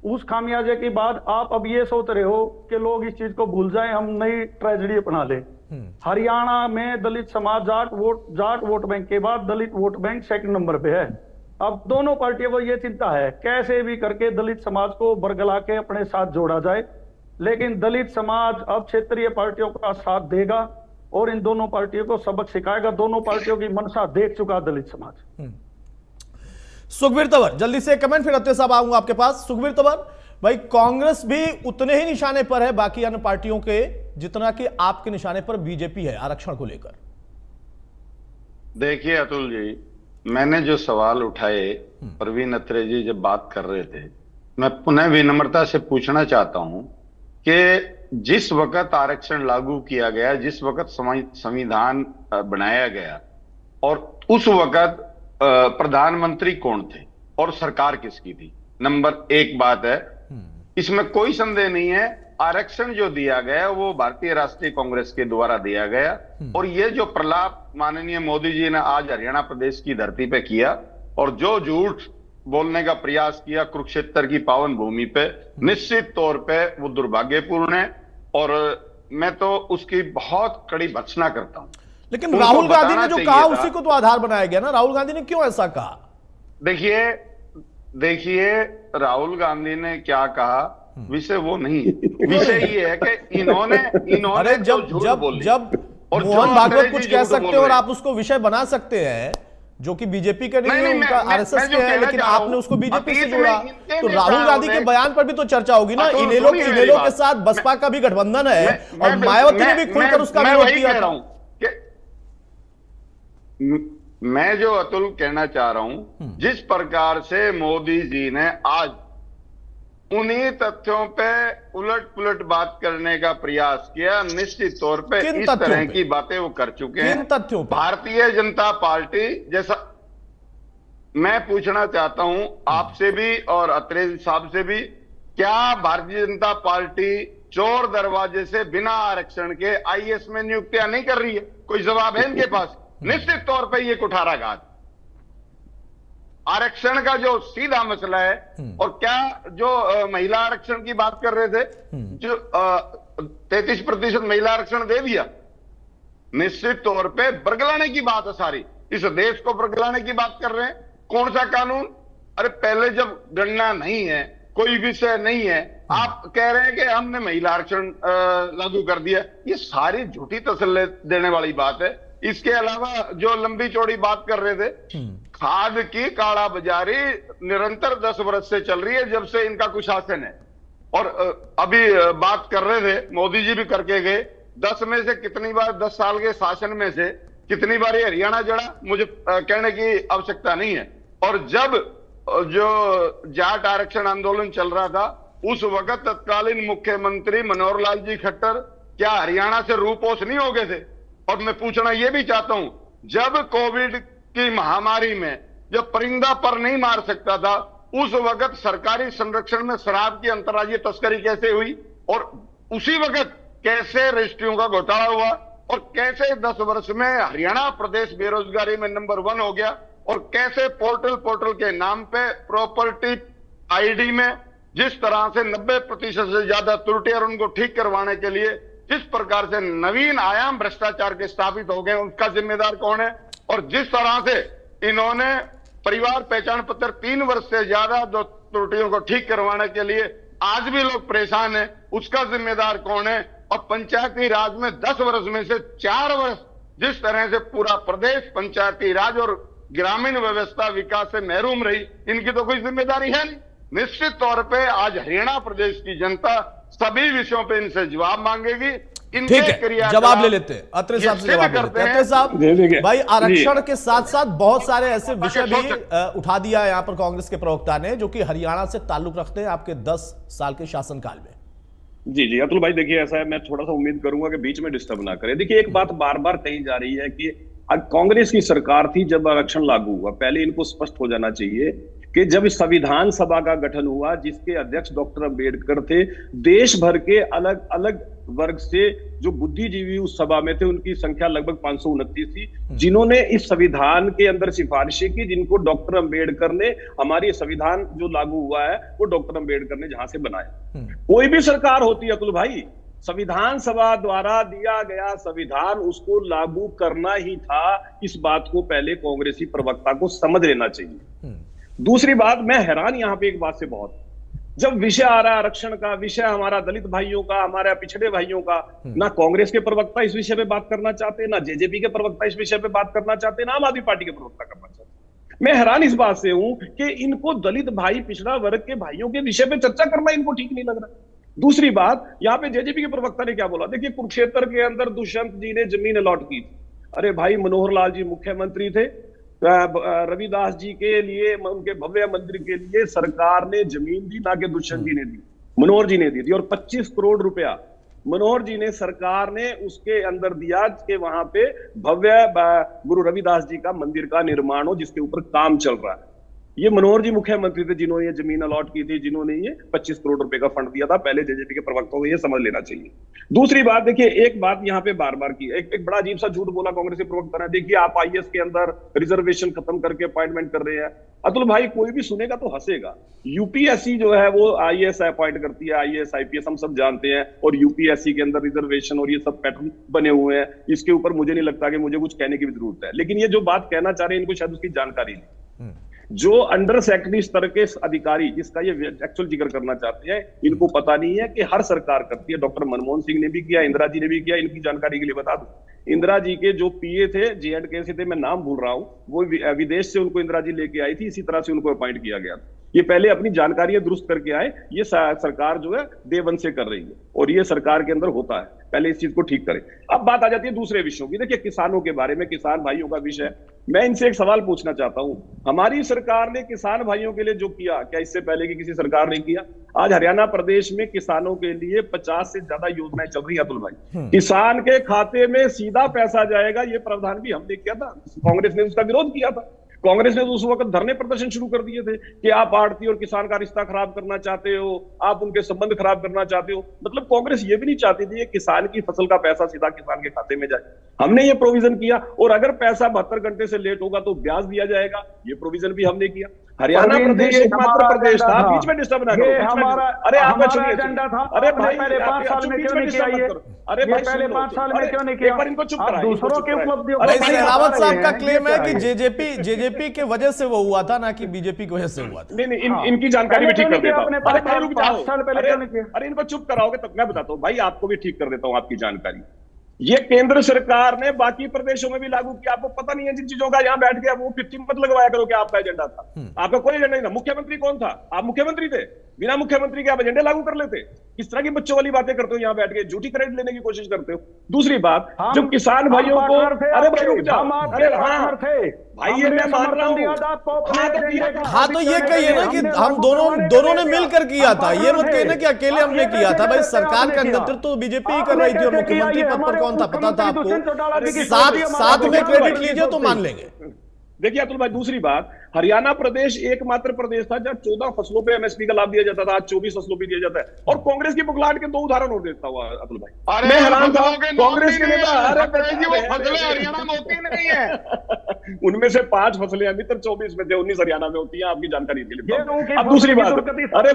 उस खामियाजे के बाद आप अब ये सोच रहे हो कि लोग इस चीज को भूल जाएं, हम नई ट्रेजेडी अपना लें। हरियाणा में दलित समाज जाट वोट बैंक के बाद दलित वोट बैंक सेकंड नंबर पे है। अब दोनों पार्टियों को ये चिंता है कैसे भी करके दलित समाज को बरगला के अपने साथ जोड़ा जाए। लेकिन दलित समाज अब क्षेत्रीय पार्टियों का साथ देगा और इन दोनों पार्टियों को सबक सिखाएगा। दोनों पार्टियों की मनसा देख चुका दलित समाज। सुखबीर तंवर, जल्दी से कमेंट, फिर अत्ते साहब आऊंगा आपके पास। सुखबीर तंवर भाई, कांग्रेस भी उतने ही निशाने पर है बाकी अन्य पार्टियों के जितना कि आपके निशाने पर बीजेपी है आरक्षण को लेकर। देखिए अतुल जी, मैंने जो सवाल उठाए, परवीन अत्रे जी जब बात कर रहे थे, मैं पुनः विनम्रता से पूछना चाहता हूं कि जिस वक्त आरक्षण लागू किया गया, जिस वक्त संविधान बनाया गया, और उस वक्त प्रधानमंत्री कौन थे और सरकार किसकी थी? नंबर 1 बात है, इसमें कोई संदेह नहीं है, आरक्षण जो दिया गया वो भारतीय राष्ट्रीय कांग्रेस के द्वारा दिया गया। और ये जो प्रलाप माननीय मोदी जी ने आज हरियाणा प्रदेश की धरती पे किया, और जो झूठ बोलने का प्रयास किया कुरुक्षेत्र की पावन भूमि पे, निश्चित तौर पे वो दुर्भाग्यपूर्ण है और मैं तो उसकी बहुत कड़ी भर्त्सना करता हूं। लेकिन उनको राहुल गांधी ने बताना जो चाहिए कहा था। उसी को तो आधार बनाया गया ना। राहुल गांधी ने क्यों ऐसा कहा? देखिए राहुल गांधी ने क्या कहा विषय वो नहीं है। विषय ये है कि इन्होंने अरे जो जब झूठ जब बोली जब और मोहन जो भागवत अंग्रेजी कुछ कह झूठ सकते बोल हैं और रहे आप उसको विषय बना सकते हैं, जो कि बीजेपी के नहीं है, नहीं, उनका मैं आरएसएस जो के है, कहना लेकिन चाह रहा आपने हूं, उसको बीजेपी से अतीत में जोड़ा। इनके तो राहुल गांधी के नेताओं ने- बयान पर भी तो चर्चा होगी ना। अतुल, इनेलो सुनिए मेरी इनेलो के बात। साथ बसपा का भी गठबंधन है और मैं- मायावती ने भी मैं- खुलकर उसका मैं विरोध वही किया कह रहा था। हूं कि मैं जो अतुल कहना चाह रहा हूं, जिस प्रकार से मोदी जी ने आज उन्हीं तथ्यों पे उलट पुलट बात करने का प्रयास किया, निश्चित तौर पे किन इस तथ्यों तरह पे? की बातें वो कर चुके किन हैं। तथ्यों पे? भारतीय जनता पार्टी जैसा मैं पूछना चाहता हूं आपसे भी और अत्रे साहब से भी, क्या भारतीय जनता पार्टी चोर दरवाजे से बिना आरक्षण के आईएएस में नियुक्तियां नहीं कर रही है? कोई जवाब है इनके पास? निश्चित तौर पे ये कुठाराघात आरक्षण का जो सीधा मसला है। और क्या जो महिला आरक्षण की बात कर रहे थे, जो 33% महिला आरक्षण दे दिया, निश्चित तौर पे बरगलाने की बात है सारी। इस देश को बरगलाने की बात कर रहे हैं। कौन सा कानून? अरे पहले जब गणना नहीं है, कोई विषय नहीं है, आप कह रहे हैं कि हमने महिला आरक्षण लागू कर दिया। ये सारी झूठी तसल्ली देने वाली बात है। इसके अलावा जो लंबी चौड़ी बात कर रहे थे, खाद की काला बाजारी निरंतर 10 वर्ष से चल रही है, जब से इनका कुशासन है। और अभी बात कर रहे थे, मोदी जी भी करके गए, 10 में से कितनी बार 10 साल के शासन में से कितनी बार ये हरियाणा जड़ा, मुझे कहने की आवश्यकता नहीं है। और जब जो जाट आरक्षण आंदोलन चल रहा था, उस वक्त तत्कालीन मुख्यमंत्री मनोहर लाल जी खट्टर क्या हरियाणा से रूपोष नहीं हो गए थे? और मैं पूछना यह भी चाहता हूं, जब कोविड की महामारी में जब परिंदा पर नहीं मार सकता था, उस वक्त सरकारी संरक्षण में शराब की अंतर्राज्यीय तस्करी कैसे हुई? और उसी वक्त कैसे रजिस्ट्रियों का घोटाला हुआ? और कैसे 10 वर्ष में हरियाणा प्रदेश बेरोजगारी में नंबर 1 हो गया? और कैसे पोर्टल के नाम पे प्रॉपर्टी आईडी में जिस तरह से 90% से ज्यादा त्रुटियां और उनको ठीक करवाने के लिए जिस प्रकार से नवीन आयाम भ्रष्टाचार के स्थापित हो गए, उसका जिम्मेदार कौन है? और जिस तरह से इन्होंने परिवार पहचान पत्र 3 वर्ष से ज्यादा जो त्रुटियों को ठीक करवाने के लिए आज भी लोग परेशान हैं, उसका जिम्मेदार कौन है? और पंचायती राज में 10 वर्ष में से 4 वर्ष जिस तरह से पूरा प्रदेश पंचायती राज और ग्रामीण व्यवस्था विकास से महरूम रही, इनकी तो कोई जिम्मेदारी है नहीं। निश्चित तौर पे आज हरियाणा प्रदेश की जनता सभी विषयों पे इनसे जवाब मांगेगी। ठीक है, जवाब ले लेते हैं। अत्रे साहब से जवाब ले लेते हैं। अत्रे साहब, भाई आरक्षण के साथ साथ बहुत सारे ऐसे विषय भी उठा दिया यहाँ पर कांग्रेस के प्रवक्ता ने, जो कि हरियाणा से ताल्लुक रखते हैं आपके 10 साल के शासनकाल में। जी अतुल भाई, देखिए ऐसा है, मैं थोड़ा सा उम्मीद करूंगा कि बीच में डिस्टर्ब ना करें। देखिए एक बात बार बार कही जा रही है कि कांग्रेस की सरकार थी जब आरक्षण लागू हुआ, पहले इनको स्पष्ट हो जाना चाहिए कि जब संविधान सभा का गठन हुआ, जिसके अध्यक्ष डॉक्टर अंबेडकर थे, देश भर के अलग अलग वर्ग से जो बुद्धिजीवी उस सभा में थे, उनकी संख्या लगभग 529 थी, जिन्होंने इस संविधान के अंदर सिफारिशें की, जिनको डॉक्टर अंबेडकर ने, हमारी संविधान जो लागू हुआ है वो डॉक्टर अंबेडकर ने जहां से बनाया। कोई भी सरकार होती है अतुल भाई, संविधान सभा द्वारा दिया गया संविधान उसको लागू करना ही था। इस बात को पहले कांग्रेसी प्रवक्ता को समझ लेना चाहिए। दूसरी बात, मैं हैरान यहां पे एक बात से बहुत, जब विषय आ रहा है आरक्षण का, विषय हमारा दलित भाइयों का, हमारे पिछड़े भाइयों का, ना कांग्रेस के प्रवक्ता इस विषय पे बात करना चाहते, ना जेजेपी के प्रवक्ता इस विषय पे बात करना चाहते, ना आम आदमी पार्टी के प्रवक्ता करना चाहते। मैं हैरान इस बात से हूं कि इनको दलित भाई, पिछड़ा वर्ग के भाइयों के विषय पे चर्चा करना इनको ठीक नहीं लग रहा। दूसरी बात, यहां पे जेजेपी के प्रवक्ता ने क्या बोला, देखिए कुरुक्षेत्र के अंदर दुष्यंत जी ने जमीन अलॉट की थी। अरे भाई, मनोहर लाल जी मुख्यमंत्री थे, रविदास जी के लिए, उनके भव्य मंदिर के लिए सरकार ने जमीन दी, ना कि दुष्यंत जी ने दी, मनोहर जी ने दी थी। और 25 करोड़ रुपया मनोहर जी ने, सरकार ने उसके अंदर दिया कि वहां पे भव्य गुरु रविदास जी का मंदिर का निर्माण हो, जिसके ऊपर काम चल रहा है। ये मनोहर जी मुख्यमंत्री थे जिन्होंने ये जमीन अलॉट की थी, जिन्होंने ये 25 करोड़ रुपए का फंड दिया था। पहले जेजेपी के प्रवक्ता को ये समझ लेना चाहिए। दूसरी बात देखिए, एक बात यहाँ पे बार बार की, एक बड़ा अजीब सा झूठ बोला कांग्रेस के प्रवक्ता ने। देखिए आप आईएएस के अंदर रिजर्वेशन खत्म करके अपॉइंटमेंट कर रहे हैं। अतुल भाई कोई भी सुनेगा तो हंसेगा। यूपीएससी जो है वो आईएएस अपॉइंट करती है, आईएएस आईपीएस हम सब जानते हैं, और यूपीएससी के अंदर रिजर्वेशन और ये सब पैटर्न बने हुए हैं। इसके ऊपर मुझे नहीं लगता कि मुझे कुछ कहने की भी जरूरत है। लेकिन ये जो बात कहना चाह रहे हैं इनको शायद उसकी जानकारी नहीं। जो अंडर सेक्रेटरी स्तर के अधिकारी जिसका ये एक्चुअल जिक्र करना चाहते हैं, इनको पता नहीं है कि हर सरकार करती है। डॉक्टर मनमोहन सिंह ने भी किया, इंदिरा जी ने भी किया। इनकी जानकारी के लिए बता दूं, इंदिरा जी के जो पीए थे J&K से थे, मैं नाम भूल रहा हूं, वो विदेश से उनको इंदिरा जी लेके आई थी, इसी तरह से उनको अपॉइंट किया गया था। ये पहले अपनी जानकारियां दुरुस्त करके आए। ये सरकार जो है देवन से कर रही है और ये सरकार के अंदर होता है। पहले इस चीज को ठीक करें। अब बात आ जाती है दूसरे विषयों की। देखिए किसानों के बारे में, किसान भाइयों का विषय, मैं इनसे एक सवाल पूछना चाहता हूं। हमारी सरकार ने किसान भाइयों के लिए जो किया, क्या इससे पहले की किसी सरकार ने किया? आज हरियाणा प्रदेश में किसानों के लिए 50 से ज्यादा योजनाएं चल रही है अतुल भाई। किसान के खाते में सीधा पैसा जाएगा, ये प्रावधान भी हमने किया था। कांग्रेस ने उसका विरोध किया था। कांग्रेस ने तो उस वक्त धरने प्रदर्शन शुरू कर दिए थे कि आप आड़ती और किसान का रिश्ता खराब करना चाहते हो, आप उनके संबंध खराब करना चाहते हो। मतलब कांग्रेस ये भी नहीं चाहती थी कि किसान की फसल का पैसा सीधा किसान के खाते में जाए। हमने ये प्रोविजन किया, और अगर पैसा 72 घंटे से लेट होगा तो ब्याज दिया जाएगा, ये प्रोविजन भी हमने किया। हरियाणा प्रदेश एकमात्र प्रदेश था, बीच में डिस्टर्ब ना करो। हमारा अरे आप एजेंडा था। अरे भाई पहले 5 साल में क्यों नहीं किया ये? अरे भाई पहले 5 साल में क्यों नहीं किया? एक बार इनको चुप आप कराइए, दूसरों की उपलब्धियों भाई को शेरावत साहब का क्लेम है कि ये जेजेपी के वजह से वो हुआ था, ना कि बीजेपी की वजह से हुआ था। नहीं, इनकी जानकारी भी ठीक कर देता हूं। अरे भाई रुक जाओ, 5 साल पहले क्यों नहीं किया? अरे इनको चुप कराओगे तब मैं बताता हूं। भाई आपको भी ठीक कर देता हूं आपकी जानकारी। ये केंद्र सरकार ने बाकी प्रदेशों में भी लागू किया। आपको पता नहीं है जिन चीजों का यहाँ बैठ गया वो फिफ्टी मत लगवाया करो कि आपका एजेंडा था। आपका कोई एजेंडा नहीं था। मुख्यमंत्री कौन था? आप मुख्यमंत्री थे। बिना मुख्यमंत्री के आप एजेंडे लागू कर लेते। किस तरह की बच्चों वाली बातें करते हो यहाँ बैठ के, झूठी क्रेडिट लेने की कोशिश करते हो। दूसरी बात, जब किसान भाइयों को, अरे भाई रुक जाओ, अरे हाँ भाई ये मैं मान रहा हूँ। हाँ तो ये कहिए ना कि हम दोनों ने मिलकर किया था। ये मत कहिए ना कि अकेले हमने किया था। भाई सरकार का नेतृत्व तो बीजेपी ही कर रही थी और मुख्यमंत्री पद पर कौन था पता था आपको। साथ में क्रेडिट लीजिए तो मान लेंगे। देखिए अतुल भाई, दूसरी बात, हरियाणा प्रदेश एकमात्र प्रदेश था जहां 14 फसलों पे एमएसपी का लाभ दिया जाता था। आज 24 फसलों पे दिया जाता है। और कांग्रेस की बुखलाहट के 2 उदाहरण और देता हुआ अतुल भाई। मैं हैरान था, कांग्रेस के नेता, अरे फसलें हरियाणा में होती नहीं है। उनमें से 5 फसलें मित्र 24 में थे, 19 हरियाणा में होती है। आपकी जानकारी के लिए। अब दूसरी बात, अरे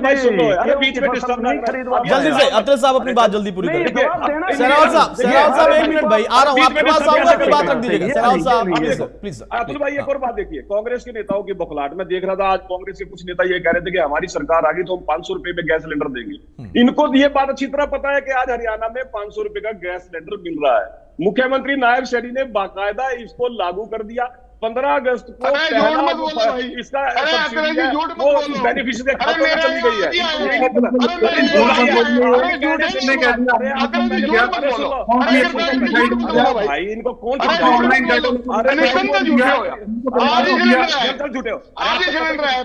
भाई सुन लो, अरे बीच में डिस्टर्ब ना करो। जल्दी से अत्रे साहब अपनी बात जल्दी पूरी करें। सहरावत साहब 1 मिनट भाई, आ रहा हूं आपके पास आऊंगा, फिर बात रख दीजिएगा। सहरावत साहब प्लीज। अतुल भाई एक और बात देखिए, कांग्रेस के नेताओं की बौखलाहट में देख रहा था। आज कांग्रेस के कुछ नेता ये कह रहे थे कि हमारी सरकार आ गई तो हम 500 रुपए में गैस सिलेंडर देंगे। इनको ये बात अच्छी तरह पता है कि आज हरियाणा में 500 रुपए का गैस सिलेंडर मिल रहा है। मुख्यमंत्री नायब शैरी ने बाकायदा इसको लागू कर दिया। 15 अगस्त को इसका बेनिफिशियरी के खाते में चली गई है। भाई इनको कौन झूठे हो?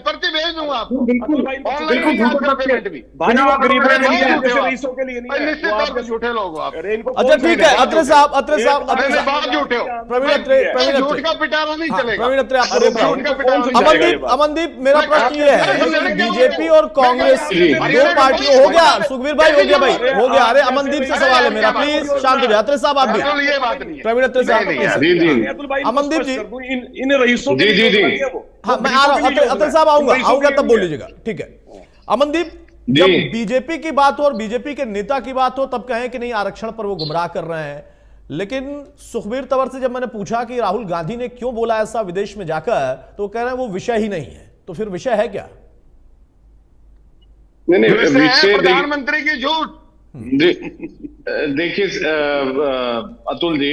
पर्ची भेज दूंगा आपको। रईसों के लिए नहीं, झूठे लोग आप। अच्छा ठीक है अत्रे साहब झूठे हो। प्रवीण अत्रे झूठ का पिटारा नहीं चलेगा। प्रवीण अत्रे आप रुक जाओ। अमनदीप मेरा प्रश्न ये है, बीजेपी और कांग्रेस 2 पार्टियों, हो गया सुखबीर भाई, हो गया भाई, हो गया। अरे अमनदीप से सवाल है मेरा, प्लीज शांत हो जाए। अत्रे साहब आप भी, प्रवीण अत्रे साहब, अमनदीप जी, इन रईसों जी हाँ मैं आ रहा हूँ। अत्रे साहब आऊंगा तब बोल लीजिएगा, ठीक है। अमनदीप, जब बीजेपी की बात हो और बीजेपी के नेता की बात हो तब कहें कि नहीं आरक्षण पर वो गुमराह कर रहे हैं, लेकिन सुखबीर तंवर से जब मैंने पूछा कि राहुल गांधी ने क्यों बोला ऐसा विदेश में जाकर, तो वो कह रहे हैं वो विषय ही नहीं है। तो फिर विषय है क्या? नहीं विषय प्रधानमंत्री की झूठ। देखिए अतुल जी,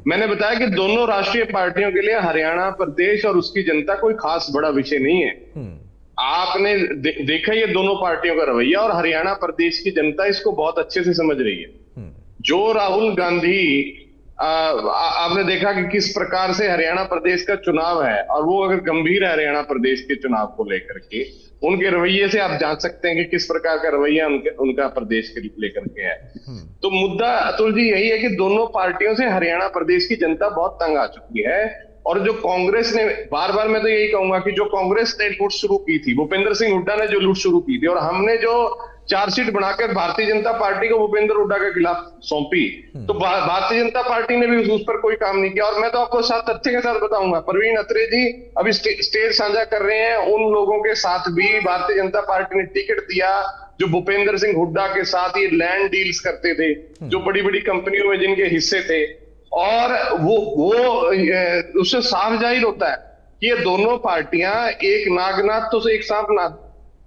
मैंने बताया कि दोनों राष्ट्रीय पार्टियों के लिए हरियाणा प्रदेश और उसकी जनता कोई खास बड़ा विषय नहीं है। आपने देखा ये दोनों पार्टियों का रवैया, और हरियाणा प्रदेश की जनता इसको बहुत अच्छे से समझ रही है। जो राहुल गांधी आपने देखा कि किस प्रकार से हरियाणा प्रदेश का चुनाव है, और वो अगर गंभीर है हरियाणा प्रदेश के चुनाव को लेकर के, उनके रवैये से आप जान सकते हैं कि किस प्रकार का रवैया उनका प्रदेश के लेकर के है। तो मुद्दा अतुल जी यही है कि दोनों पार्टियों से हरियाणा प्रदेश की जनता बहुत तंग आ चुकी है। और जो कांग्रेस ने बार बार, मैं तो यही कहूंगा कि जो कांग्रेस ने लूट शुरू की थी, भूपेंद्र सिंह हुड्डा ने जो लूट शुरू की थी, और हमने जो चार्जशीट बनाकर भारतीय जनता पार्टी को भूपेंद्र हुड्डा के खिलाफ सौंपी, तो भारतीय जनता पार्टी ने भी उस पर कोई काम नहीं किया। और मैं तो आपको साथ तथ्य के साथ बताऊंगा, प्रवीण अत्रे जी अभी स्टेज साझा कर रहे हैं, उन लोगों के साथ भी भारतीय जनता पार्टी ने टिकट दिया जो भूपेंद्र सिंह हुड्डा के साथ ये लैंड डील्स करते थे, जो बड़ी बड़ी कंपनियों में जिनके हिस्से थे। और वो उससे साफ जाहिर होता है कि ये दोनों पार्टियां एक नागनाथ तो एक सांप नाथ,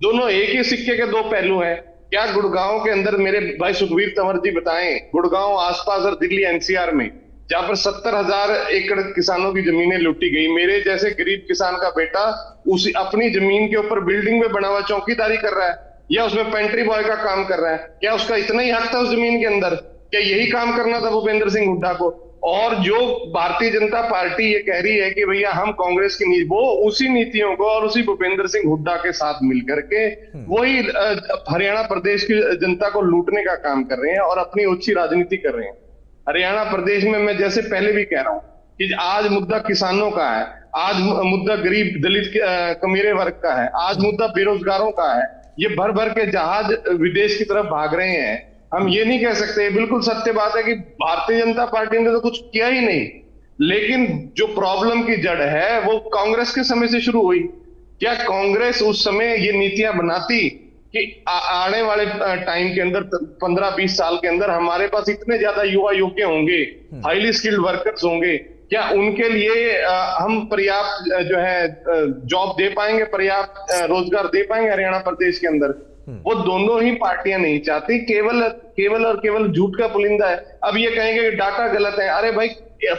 दोनों एक ही सिक्के के दो पहलू हैं। क्या गुड़गांव के अंदर, मेरे भाई सुखबीर तंवर जी बताएं, गुड़गांव आसपास और दिल्ली एनसीआर में जहां पर 70,000 एकड़ किसानों की जमीनें लूटी गई, मेरे जैसे गरीब किसान का बेटा उसी अपनी जमीन के ऊपर बिल्डिंग में बना हुआ चौकीदारी कर रहा है या उसमें पेंट्री बॉय का काम कर रहा है, क्या उसका इतना ही हक था उस जमीन के अंदर? क्या यही काम करना था भूपेंद्र सिंह हुड्डा को? और जो भारतीय जनता पार्टी ये कह रही है कि भैया हम कांग्रेस की नीति, वो उसी नीतियों को और उसी भूपेंद्र सिंह हुड्डा के साथ मिलकर के वही हरियाणा प्रदेश की जनता को लूटने का काम कर रहे हैं और अपनी ओछी राजनीति कर रहे हैं। हरियाणा प्रदेश में मैं जैसे पहले भी कह रहा हूं कि आज मुद्दा किसानों का है, आज मुद्दा गरीब दलित कमीरे वर्ग का है, आज मुद्दा बेरोजगारों का है। ये भर भर के जहाज विदेश की तरफ भाग रहे हैं। हम ये नहीं कह सकते, बिल्कुल सत्य बात है कि भारतीय जनता पार्टी ने तो कुछ किया ही नहीं, लेकिन जो प्रॉब्लम की जड़ है वो कांग्रेस के समय से शुरू हुई। क्या कांग्रेस उस समय ये नीतियां बनाती कि आने वाले टाइम के अंदर 15-20 साल के अंदर हमारे पास इतने ज्यादा युवा योग्य होंगे, हाईली स्किल्ड वर्कर्स होंगे, क्या उनके लिए हम पर्याप्त जो है जॉब दे पाएंगे, पर्याप्त रोजगार दे पाएंगे हरियाणा प्रदेश के अंदर? वो दोनों ही पार्टियां नहीं चाहती, केवल और केवल झूठ का पुलिंदा है। अब ये कहेंगे कि डाटा गलत है, अरे भाई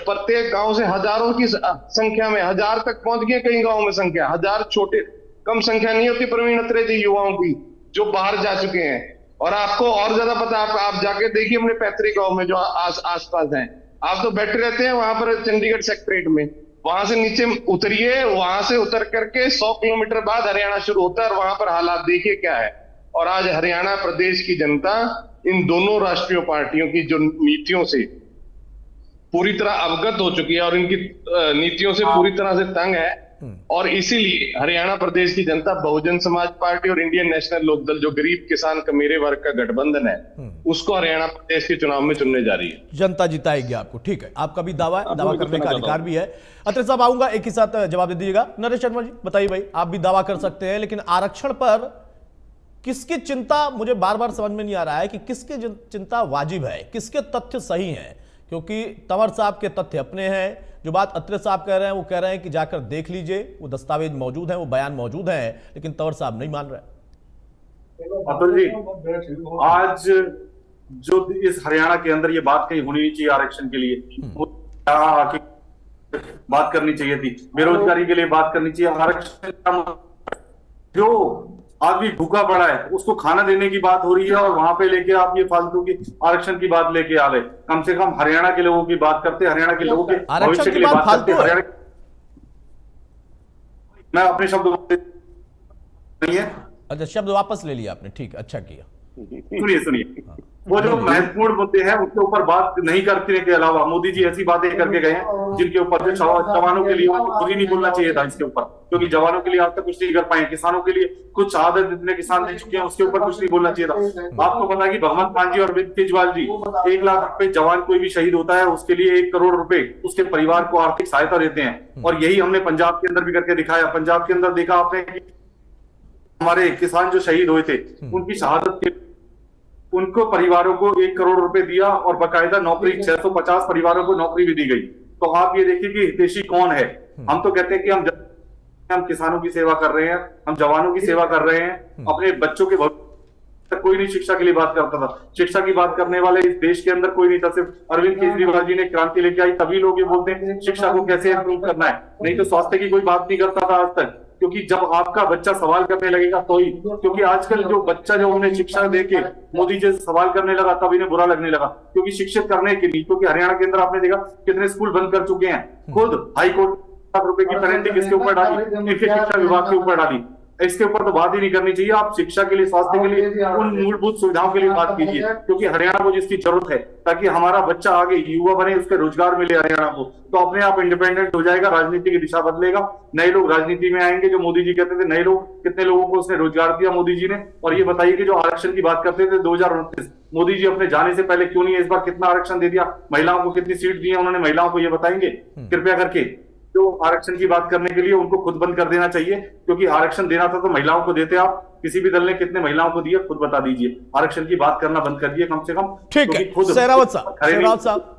प्रत्येक गांव से हजारों की संख्या में, 1000 तक पहुंच गए कई गांव में संख्या, 1000 छोटे कम संख्या नहीं होती प्रवीण अत्रे जी युवाओं की जो बाहर जा चुके हैं। और आपको और ज्यादा पता, आप जाके देखिए अपने पैतृक गांव में जो आसपास हैं, आप तो बैठे रहते हैं वहां पर चंडीगढ़ सेक्रेटरीट में, वहां से नीचे उतरिए, वहां से उतर करके 100 किलोमीटर बाद हरियाणा शुरू होता है और वहां पर हालात देखिए क्या है। और आज हरियाणा प्रदेश की जनता इन दोनों राष्ट्रीय पार्टियों की जो नीतियों से पूरी तरह अवगत हो चुकी है और इनकी नीतियों से पूरी तरह से तंग है। और इसीलिए हरियाणा प्रदेश की जनता बहुजन समाज पार्टी और इंडियन नेशनल लोकदल, जो गरीब किसान कमीरे वर्ग का गठबंधन है, उसको हरियाणा प्रदेश के चुनाव में चुनने जा रही है। जनता जिताएगी आपको, ठीक है, आपका भी दावा करने का अधिकार भी है। अत्रे साहब आऊंगा, एक ही साथ जवाब दे दीजिएगा। नरेश शर्मा जी बताइए भाई, आप भी दावा कर सकते हैं, लेकिन आरक्षण पर किसकी चिंता मुझे बार बार समझ में नहीं आ रहा है कि किसकी चिंता वाजिब है, किसके तथ्य सही हैं? क्योंकि तंवर साहब के तथ्य अपने हैं, जो बात अत्रे साहब कह रहे हैं वो कह रहे हैं कि जाकर देख लीजिए, वो दस्तावेज मौजूद हैं, वो बयान मौजूद हैं, लेकिन तंवर साहब नहीं मान रहे। अतुल जी, आज जो इस हरियाणा के अंदर ये बात कही होनी चाहिए आरक्षण के लिए, बात करनी चाहिए थी, बेरोजगारी के लिए बात करनी चाहिए। आरक्षण जो आदमी भूखा पड़ा है उसको खाना देने की बात हो रही है और वहां पे लेके आप ये फालतू की आरक्षण की बात लेके आ गए। कम से कम हरियाणा के लोगों की बात करते, हरियाणा के लोगों के भविष्य के लिए बात करते। हरियाणा, मैं अपने शब्द नहीं है, अच्छा शब्द वापस ले लिया आपने, ठीक, अच्छा किया। सुनिए, वो जो महत्वपूर्ण मुद्दे हैं उसके ऊपर बात नहीं करने के अलावा मोदी जी ऐसी बातें करके गए हैं जिनके ऊपर जो जवानों के लिए खुद ही नहीं बोलना चाहिए था इसके ऊपर, क्योंकि जवानों के लिए आज तक कुछ नहीं कर पाए। किसानों के लिए कुछ शहादत जितने किसान दे चुके हैं उसके ऊपर कुछ नहीं बोलना चाहिए था। आपको पता है कि भगवंत मान जी और अरविंद केजरीवाल जी 1 लाख रुपए, जवान कोई भी शहीद होता है उसके लिए 1 करोड़ रुपए उसके परिवार को आर्थिक सहायता देते हैं। और यही हमने पंजाब के अंदर भी करके दिखाया। पंजाब के अंदर देखा आपने, हमारे किसान जो शहीद हुए थे उनकी शहादत के उनको परिवारों को 1 करोड़ रुपए दिया और बाकायदा नौकरी 650 परिवारों को नौकरी भी दी गई। तो आप ये देखिए कि हितैषी कौन है। हम तो कहते हैं कि हम किसानों की सेवा कर रहे हैं, हम जवानों की सेवा कर रहे हैं, अपने बच्चों के भविष्य। कोई नहीं शिक्षा के लिए बात करता था, शिक्षा की बात करने वाले इस देश के अंदर कोई नहीं था। सिर्फ अरविंद केजरीवाल जी ने क्रांति लेके आई, तभी लोग ये बोलते हैं शिक्षा को कैसे इंप्रूव करना है, नहीं तो स्वास्थ्य की कोई बात नहीं करता था आज तक। क्योंकि जब आपका बच्चा सवाल करने लगेगा तो ही, क्योंकि आजकल जो बच्चा जो उन्हें शिक्षा देके मोदी जी सवाल करने लगा तब इन्हें बुरा लगने लगा। क्योंकि शिक्षित करने के लिए, क्योंकि हरियाणा के अंदर आपने देखा कितने स्कूल बंद कर चुके हैं। खुद हाईकोर्ट लाख रुपए की पेनल्टी किसके ऊपर डाली, शिक्षा विभाग के ऊपर डाली। इसके ऊपर तो बात ही नहीं करनी चाहिए। आप शिक्षा के लिए, स्वास्थ्य के लिए, उन मूलभूत सुविधाओं के लिए बात कीजिए, क्योंकि हरियाणा को जिसकी जरूरत है ताकि हमारा बच्चा आगे युवा बने, उसके रोजगार मिले हरियाणा को, तो अपने आप इंडिपेंडेंट हो जाएगा, राजनीति की दिशा बदलेगा, नए लोग राजनीति में आएंगे। जो मोदी जी कहते थे नए लोग, कितने लोगों को उसने रोजगार दिया मोदी जी ने। और ये बताइए कि जो आरक्षण की बात करते थे 2029, मोदी जी अपने जाने से पहले क्यों नहीं, इस बार कितना आरक्षण दे दिया, महिलाओं को कितनी सीट दी है उन्होंने महिलाओं को, ये बताएंगे कृपया करके। तो आरक्षण की बात करने के लिए उनको खुद बंद कर देना चाहिए, क्योंकि आरक्षण देना था तो महिलाओं को देते आप। किसी भी दल ने कितने महिलाओं को दिया खुद बता दीजिए। आरक्षण की बात करना बंद कर दिए कम से कम। ठीक है सहरावत साहब,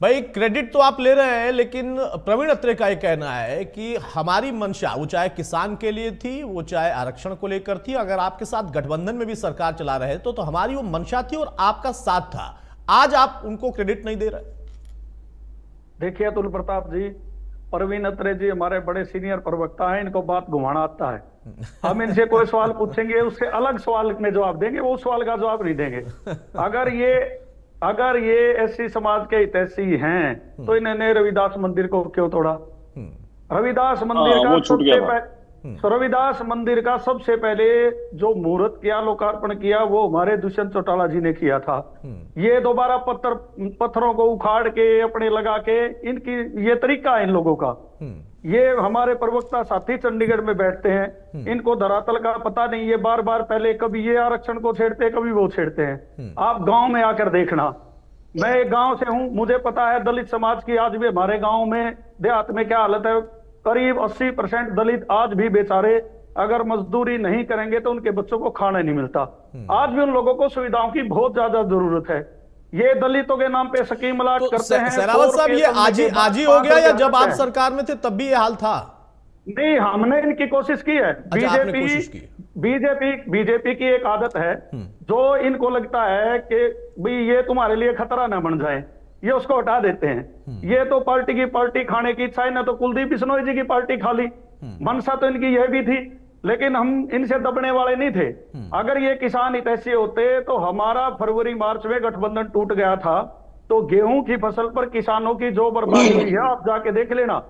भाई क्रेडिट तो आप ले रहे हैं, लेकिन प्रवीण अत्रे का ये कहना है कि हमारी मंशा, वो चाहे किसान के लिए थी, वो चाहे आरक्षण को लेकर थी, अगर आपके साथ गठबंधन में भी सरकार चला रहे तो हमारी वो मंशा थी और आपका साथ था। आज आप उनको क्रेडिट नहीं दे रहे। देखिए अतुल प्रताप जी, प्रवीण अत्रे जी हमारे बड़े सीनियर प्रवक्ता हैं, इनको बात घुमाना आता है। हम इनसे कोई सवाल पूछेंगे उससे अलग सवाल में जवाब देंगे, वो सवाल का जवाब नहीं देंगे। अगर ये एससी समाज के हितैषी हैं तो इन्होंने रविदास मंदिर को क्यों तोड़ा? रविदास मंदिर का सबसे पहले जो मुहूर्त किया, लोकार्पण किया, वो हमारे दुष्यंत चौटाला जी ने किया था। ये दोबारा पत्थरों को उखाड़ के अपने लगा के, इनकी ये तरीका है इन लोगों का। ये हमारे प्रवक्ता साथी चंडीगढ़ में बैठते हैं, इनको धरातल का पता नहीं। ये बार बार पहले कभी ये आरक्षण को छेड़ते हैं, कभी वो छेड़ते हैं। आप गांव में आकर देखना, मैं एक गांव से हूं, मुझे पता है दलित समाज की आज भी हमारे गांव में देहात में क्या हालत है। करीब 80% दलित आज भी बेचारे अगर मजदूरी नहीं करेंगे तो उनके बच्चों को खाना नहीं मिलता। आज भी उन लोगों को सुविधाओं की बहुत ज्यादा जरूरत है। ये दलितों के नाम पे स्कीम अलाट करते हैं। सहरावत साहब, ये आज ही हो गया या जब आप सरकार में थे तब भी ये हाल था? नहीं, हमने इनकी कोशिश की है। बीजेपी की एक आदत है, जो इनको लगता है कि भाई ये तुम्हारे लिए खतरा ना बन जाए, ये उसको हटा देते हैं। ये तो पार्टी की पार्टी खाने की इच्छा है ना, तो कुलदीप बिश्नोई जी की पार्टी खा ली। मनसा तो इनकी यह भी थी, लेकिन हम इनसे दबने वाले नहीं थे। अगर ये किसान हितैषी होते तो हमारा फरवरी मार्च में गठबंधन टूट गया था। तो गेहूं की फसल पर किसानों की जो बर्बादी हुई है आप जाके देख लेना।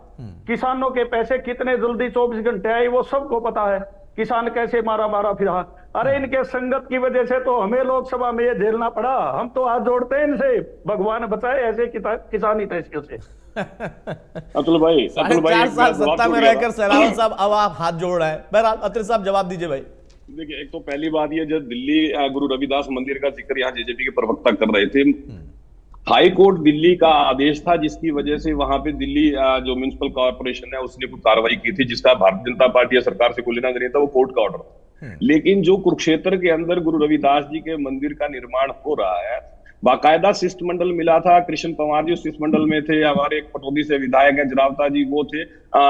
किसानों के पैसे कितने जल्दी 24 घंटे आए वो सबको पता है। किसान कैसे मारा फिरा। अरे इनके संगत की वजह से तो हमें लोकसभा में ये झेलना पड़ा। हम तो हाथ जोड़ते हैं इनसे, भगवान बचाए ऐसे किसान हितैषियों से। अतुल भाई 4 साल सत्ता में रहकर सहरावत साहब अब आप हाथ जोड़ रहे हैं। बहरहाल अत्रे साहब जवाब दीजिए भाई। देखिए, एक तो पहली बात ये, जब दिल्ली गुरु रविदास मंदिर का जिक्र यहाँ जेजेपी के प्रवक्ता कर रहे थे, हाई कोर्ट दिल्ली का आदेश था जिसकी वजह से वहां पे दिल्ली जो म्युनिसिपल कॉर्पोरेशन है उसने कुछ कार्रवाई की थी, जिसका भारतीय जनता पार्टी या सरकार से कोई लेना नहीं था, वो कोर्ट का ऑर्डर। लेकिन जो कुरुक्षेत्र के अंदर गुरु रविदास जी के मंदिर का निर्माण हो रहा है, बाकायदा शिष्टमंडल मिला था। कृष्ण पंवार जी शिष्टमंडल में थे, हमारे एक पटौदी से विधायक हैं जरावता जी, वो थे,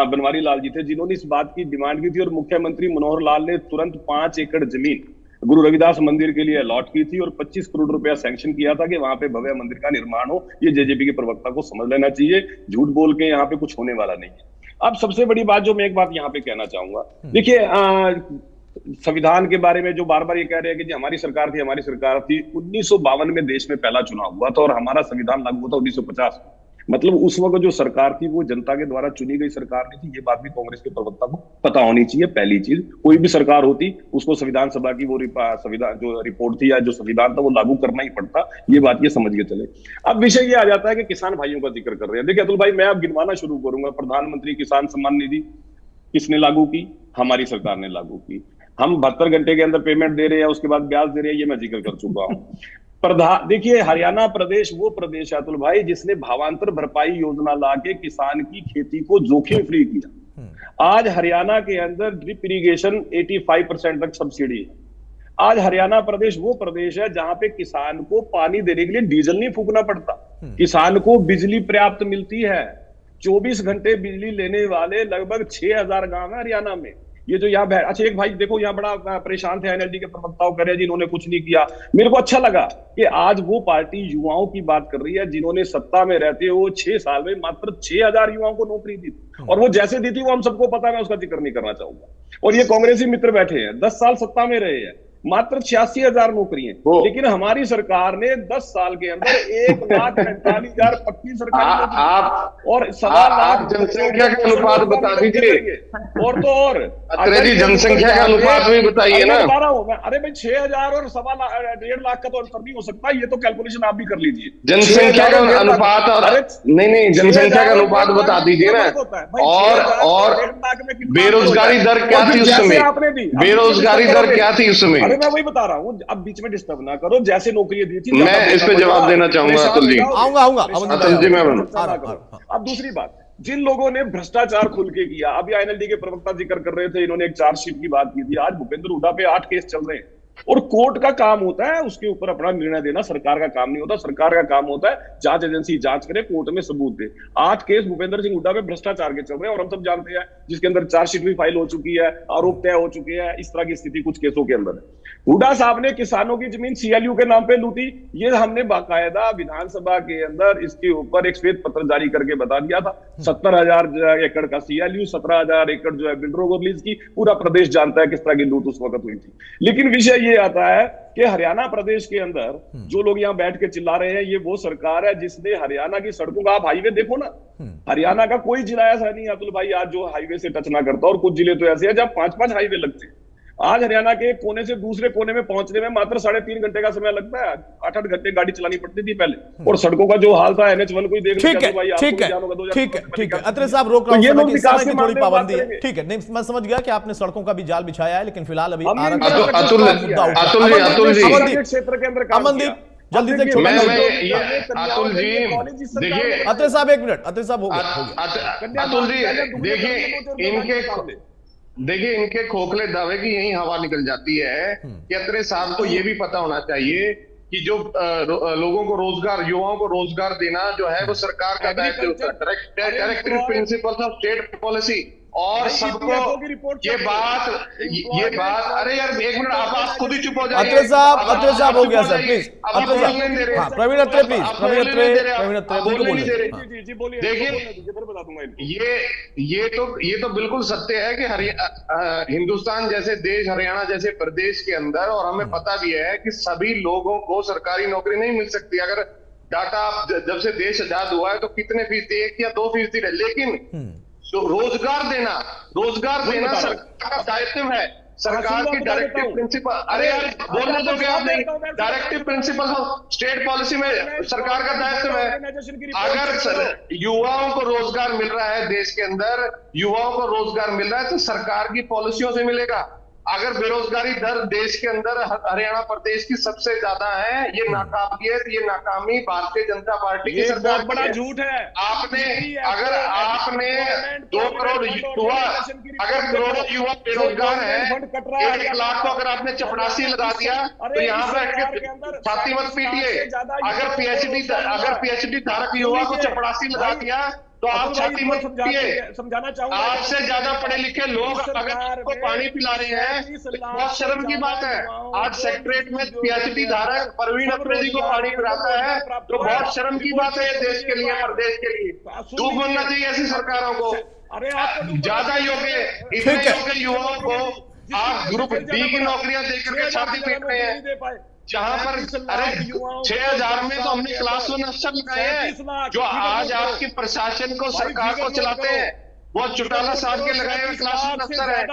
बनवारी लाल जी थे, जिन्होंने इस बात की डिमांड की थी। और मुख्यमंत्री मनोहर लाल ने तुरंत 5 एकड़ जमीन गुरु रविदास मंदिर के लिए अलॉट की थी और 25 करोड़ रुपया सैंक्शन किया था कि वहां पे भव्य मंदिर का निर्माण हो। ये जेजेपी के प्रवक्ता को समझ लेना चाहिए, झूठ बोल के यहाँ पे कुछ होने वाला नहीं है। अब सबसे बड़ी बात जो मैं एक बात यहाँ पे कहना चाहूंगा, देखिए संविधान के बारे में जो बार बार ये कह रहे हैं कि जी हमारी सरकार थी, हमारी सरकार थी। 1952 में देश में पहला चुनाव हुआ था और हमारा संविधान लागू हुआ था 1950। मतलब उस वक्त जो सरकार थी वो जनता के द्वारा चुनी गई सरकार नहीं थी। ये बात भी कांग्रेस के प्रवक्ता को पता होनी चाहिए। पहली चीज, कोई भी सरकार होती उसको संविधान सभा की वो संविधान जो रिपोर्ट थी या जो संविधान था वो लागू करना ही पड़ता। ये बात ये समझ के चले। अब विषय ये आ जाता है कि किसान भाइयों का जिक्र कर रहे हैं। देखिए अतुल भाई, मैं अब गिनवाना शुरू करूंगा। प्रधानमंत्री किसान सम्मान निधि किसने लागू की? हमारी सरकार ने लागू की। हम 72 घंटे के अंदर पेमेंट दे रहे हैं, उसके बाद ब्याज दे रहे हैं, ये मैं जिक्र कर चुका हूं। देखिए हरियाणा प्रदेश वो प्रदेश है अतुल भाई जिसने भावांतर भरपाई योजना लाके किसान की खेती को जोखिम फ्री किया। आज हरियाणा के अंदर ड्रिप इरिगेशन 85% तक सब्सिडी है। आज हरियाणा प्रदेश वो प्रदेश है जहां पे किसान को पानी देने के लिए डीजल नहीं फूकना पड़ता, किसान को बिजली पर्याप्त मिलती है। 24 घंटे बिजली लेने वाले लगभग 6000 गांव है हरियाणा में। ये जो यहाँ अच्छा एक भाई देखो यहाँ बड़ा परेशान थे एनएलडी के प्रवक्ताओं कर रहे हैं जिन्होंने कुछ नहीं किया। मेरे को अच्छा लगा कि आज वो पार्टी युवाओं की बात कर रही है जिन्होंने सत्ता में रहते हुए 6 साल में मात्र 6000 युवाओं को नौकरी दी थी। और वो जैसे दी थी वो हम सबको पता है, मैं उसका जिक्र नहीं करना चाहूंगा। और ये कांग्रेसी मित्र बैठे हैं, 10 साल सत्ता में रहे हैं, मात्र 86,000 नौकरियां, लेकिन हमारी सरकार ने 10 साल के अंदर 1,48,000 पक्की सरकारी नौकरी और 1.25 जनसंख्या का अनुपात बता दीजिए। और तो और अत्रे जी जनसंख्या का अनुपात भी बताइए ना। बता रहा हूं मैं, अरे भाई 6,000 और 1.5 लाख का तो अंतर नहीं हो सकता, ये तो कैलकुलेशन आप भी कर लीजिए। जनसंख्या का अनुपात और नहीं जनसंख्या का अनुपात बता दीजिए ना। और बेरोजगारी दर क्या थी उस समय? बेरोजगारी दर क्या थी उस समय? अरे मैं वही बता रहा हूँ, अब बीच में डिस्टर्ब ना करो। जैसे नौकरियां दी थी, मैं इस पे जवाब देना चाहूंगा अतुल जी। आऊंगा अतुल जी मैं अब दूसरी बात, जिन लोगों ने भ्रष्टाचार खुल के किया, अभी आईएनएलडी के प्रवक्ता जिक्र कर रहे थे, इन्होंने एक चार्जशीट की बात की थी। आज भूपेंद्र हुड्डा पे 8 केस चल रहे हैं और कोर्ट का काम होता है उसके ऊपर अपना निर्णय देना, सरकार का काम नहीं होता। सरकार का काम होता है जांच एजेंसी जांच करे, कोर्ट में सबूत दे। 8 केस भूपेंद्र सिंह हुड्डा पे भ्रष्टाचार के चल रहे हैं और हम सब जानते हैं, जिसके अंदर चार्जशीट भी फाइल हो चुकी है, आरोप तय हो चुके हैं। इस तरह की स्थिति कुछ केसों के अंदर है। हुड्डा साहब ने किसानों की जमीन सीएलयू के नाम पे लूटी, ये हमने बाकायदा विधानसभा के अंदर इसके ऊपर एक श्वेत पत्र जारी करके बता दिया था। 70,000 एकड़ का सीएलयू, 17,000 एकड़ जो है बिल्डरों को लीज की, पूरा प्रदेश जानता है किस तरह की लूट उस वक्त हुई थी। लेकिन विषय ये आता है कि हरियाणा प्रदेश के अंदर जो लोग यहाँ बैठ के चिल्ला रहे हैं, ये वो सरकार है जिसने हरियाणा की सड़कों का, आप हाईवे देखो ना, हरियाणा का कोई जिला ऐसा नहीं है अतुल भाई आज जो हाईवे से टच ना करता, और कुछ जिले तो ऐसे हैं जब 5-5 हाईवे लगते हैं। आज हरियाणा के कोने से दूसरे कोने में पहुंचने में मात्र 3.5 घंटे का समय लगता है। 8-8 घंटे गाड़ी चलानी पड़ती थी पहले, और सड़कों का जो हाल था NH1 को ही देख ठीक है अत्रे साहब रोक रहा हूं, समय की थोड़ी पाबंदी है। ठीक है, नहीं मैं समझ गया कि आपने सड़कों का भी जाल बिछाया है, लेकिन फिलहाल अभी क्षेत्र के अंदर अमनदीप जल्दी से अतुल जी देखिए, अत्रे साहब 1 मिनट, अत्रे साहब हो गया। अतुल जी देखिए इनके खोखले दावे की यही हवा निकल जाती है कि अत्रे साहब को यह भी पता होना चाहिए कि जो लोगों को रोजगार, युवाओं को रोजगार देना जो है वो सरकार का दायित्व होता है। Directive principles of state policy, और सबको ये बात अरे यार 1 मिनट आप खुद ही चुप हो जाइए। अत्रे साहब हो गया सर, प्लीज अत्रे साहब, प्रवीण अत्रे प्लीज, प्रवीण अत्रे जी बोलिए। देखिए ये तो बिल्कुल सत्य है कि हिंदुस्तान जैसे देश, हरियाणा जैसे प्रदेश के अंदर, और हमें पता भी है कि सभी लोगों को सरकारी नौकरी नहीं मिल सकती। अगर डाटा जब से देश आजाद हुआ है तो कितने फीसदी, 1 या 2% है, लेकिन तो रोजगार देना सरकार का दायित्व है। सरकार की डायरेक्टिव प्रिंसिपल, अरे यार बोलने दोगे आप नहीं, directive principle of state policy में सरकार का दायित्व है। अगर युवाओं को रोजगार मिल रहा है, देश के अंदर युवाओं को रोजगार मिल रहा है तो सरकार की पॉलिसियों से मिलेगा। अगर बेरोजगारी दर देश के अंदर हरियाणा प्रदेश की सबसे ज्यादा है, ये नाकाबियत, ये नाकामी भारतीय जनता पार्टी की सरकार बड़ा झूठ है। आपने 2 करोड़ युवा, अगर करोड़ों युवा बेरोजगार है, 1 लाख को अगर आपने चपरासी लगा दिया तो यहाँ पर छाती मत पीटिए। अगर पीएचडी धारक युवा को चपरासी लगा दिया तो आप छाती मत पीटिए। समझाना चाहूंगा, आपसे ज्यादा पढ़े लिखे लोग अगर आपको पानी पिला रहे हैं तो बहुत शर्म की बात है। आज सेक्रेटरीट में पीएचडी धारक प्रवीण अत्रे जी को पानी पिलाता है तो बहुत शर्म की बात है देश के लिए, प्रदेश के लिए। डूब बनना चाहिए ऐसी सरकारों को। ज्यादा योग्य, इतने योग्य युवाओं को आप ग्रुप डी की नौकरियां देकर के छाती पीट रहे हैं, जहां पर अरे 6,000 में तो हमने क्लास 1 अफसर लगाए हैं जो आज आपके प्रशासन को, सरकार को चलाते हैं। वो चौटाला साहब के लगाए हुए क्लास 1 अफसर है।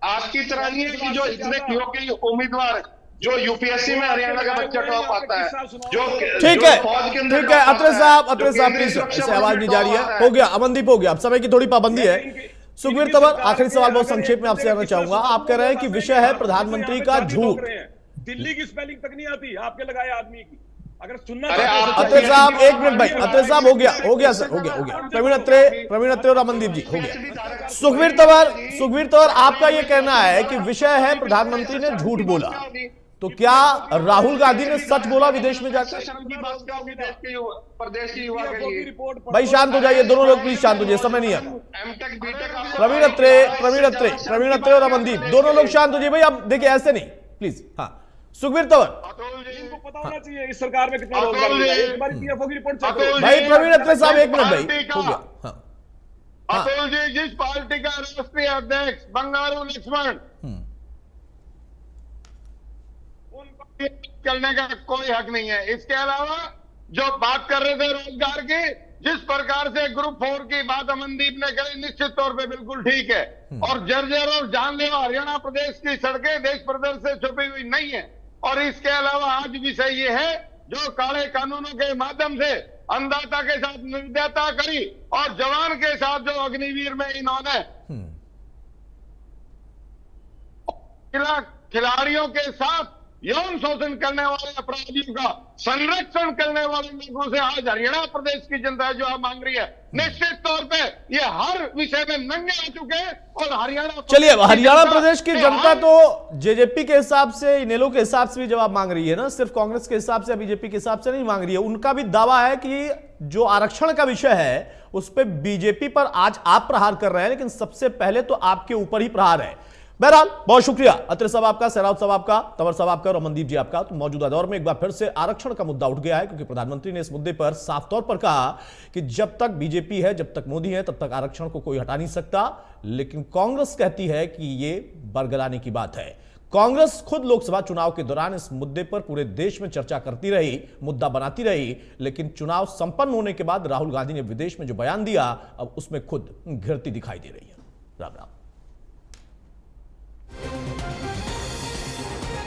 आपकी तरह नहीं है कि जो इतने योग्य उम्मीदवार जो यूपीएससी में हरियाणा का बच्चा टॉप आता है, जो ठीक है अत्रे साहब प्लीज, ऐसे आवाज नहीं जा रही है। हो गया अमनदीप, हो गया, अब समय की थोड़ी पाबंदी है। सुखबीर तंवर, आखिरी सवाल बहुत संक्षेप में आपसे करना चाहूंगा। आप कह रहे हैं कि विषय है प्रधानमंत्री का झूठ, दिल्ली की स्पेलिंग तक नहीं आती आपके लगाए आदमी की। अगर सुनना अत्रे साहब 1 मिनट भाई, अत्रे साहब हो गया सर, हो गया। प्रवीण अत्रे और अमनदीप जी हो गया। सुखबीर तंवर आपका यह कहना है कि विषय है प्रधानमंत्री ने झूठ बोला, तो क्या राहुल गांधी ने सच बोला विदेश में जाकर? प्रदेश के युवा के लिए भाई शांत हो जाइए, दोनों लोग प्लीज शांत हो जाइए, समय नहीं है। प्रवीण अत्रे और अमनदीप दोनों लोग शांत हो जाइए भाई। अब देखिए ऐसे नहीं प्लीज। हाँ सुखबीर तंवर, इनको पता होना चाहिए इस सरकार में कितना रोजगार मिला है। एक बार पीएफओ की रिपोर्ट चेक करो भाई। प्रवीण अत्रे साहब 1 मिनट भाई, हो गया। हाँ अतुल जी, जिस पार्टी का राष्ट्रीय अध्यक्ष बंगारू लक्ष्मण उनको करने का कोई हक नहीं है। इसके अलावा जो बात कर रहे थे रोजगार की, जिस प्रकार से ग्रुप 4 की बात अमनदीप ने कही, निश्चित तौर पे बिल्कुल ठीक है। और जर्जर और जानलेवा हरियाणा प्रदेश की सड़कें देश प्रदेश से छुपी हुई नहीं है। और इसके अलावा आज विषय ये है, जो काले कानूनों के माध्यम से अन्नदाता के साथ निर्दयता करी और जवान के साथ जो अग्निवीर में इन्होंने खिलाड़ियों के साथ यौन शोषण करने वाले अपराधियों का संरक्षण करने वाले लोगों से आज हरियाणा प्रदेश की जनता जो आप मांग रही है, निश्चित तौर पे ये हर विषय में नंगे आ चुके हैं। और हरियाणा, चलिए, हरियाणा प्रदेश की जनता तो जेजेपी के हिसाब से, इनेलो के हिसाब से भी जवाब मांग रही है ना, सिर्फ कांग्रेस के हिसाब से, बीजेपी के हिसाब से नहीं मांग रही है। उनका भी दावा है कि जो आरक्षण का विषय है उस पर बीजेपी पर आज आप प्रहार कर रहे हैं, लेकिन सबसे पहले तो आपके ऊपर ही प्रहार है। बहरहाल बहुत शुक्रिया अत्रे साहब आपका, सहरावत साहब आपका, तंवर साहब आपका और अमनदीप जी आपका। तो मौजूदा दौर में एक बार फिर से आरक्षण का मुद्दा उठ गया है, क्योंकि प्रधानमंत्री ने इस मुद्दे पर साफ तौर पर कहा कि जब तक बीजेपी है, जब तक मोदी है, तब तक आरक्षण को कोई हटा नहीं सकता। लेकिन कांग्रेस कहती है कि ये बरगलाने की बात है। कांग्रेस खुद लोकसभा चुनाव के दौरान इस मुद्दे पर पूरे देश में चर्चा करती रही, मुद्दा बनाती रही, लेकिन चुनाव संपन्न होने के बाद राहुल गांधी ने विदेश में जो बयान दिया, अब उसमें खुद घिरती दिखाई दे रही है। राम राम।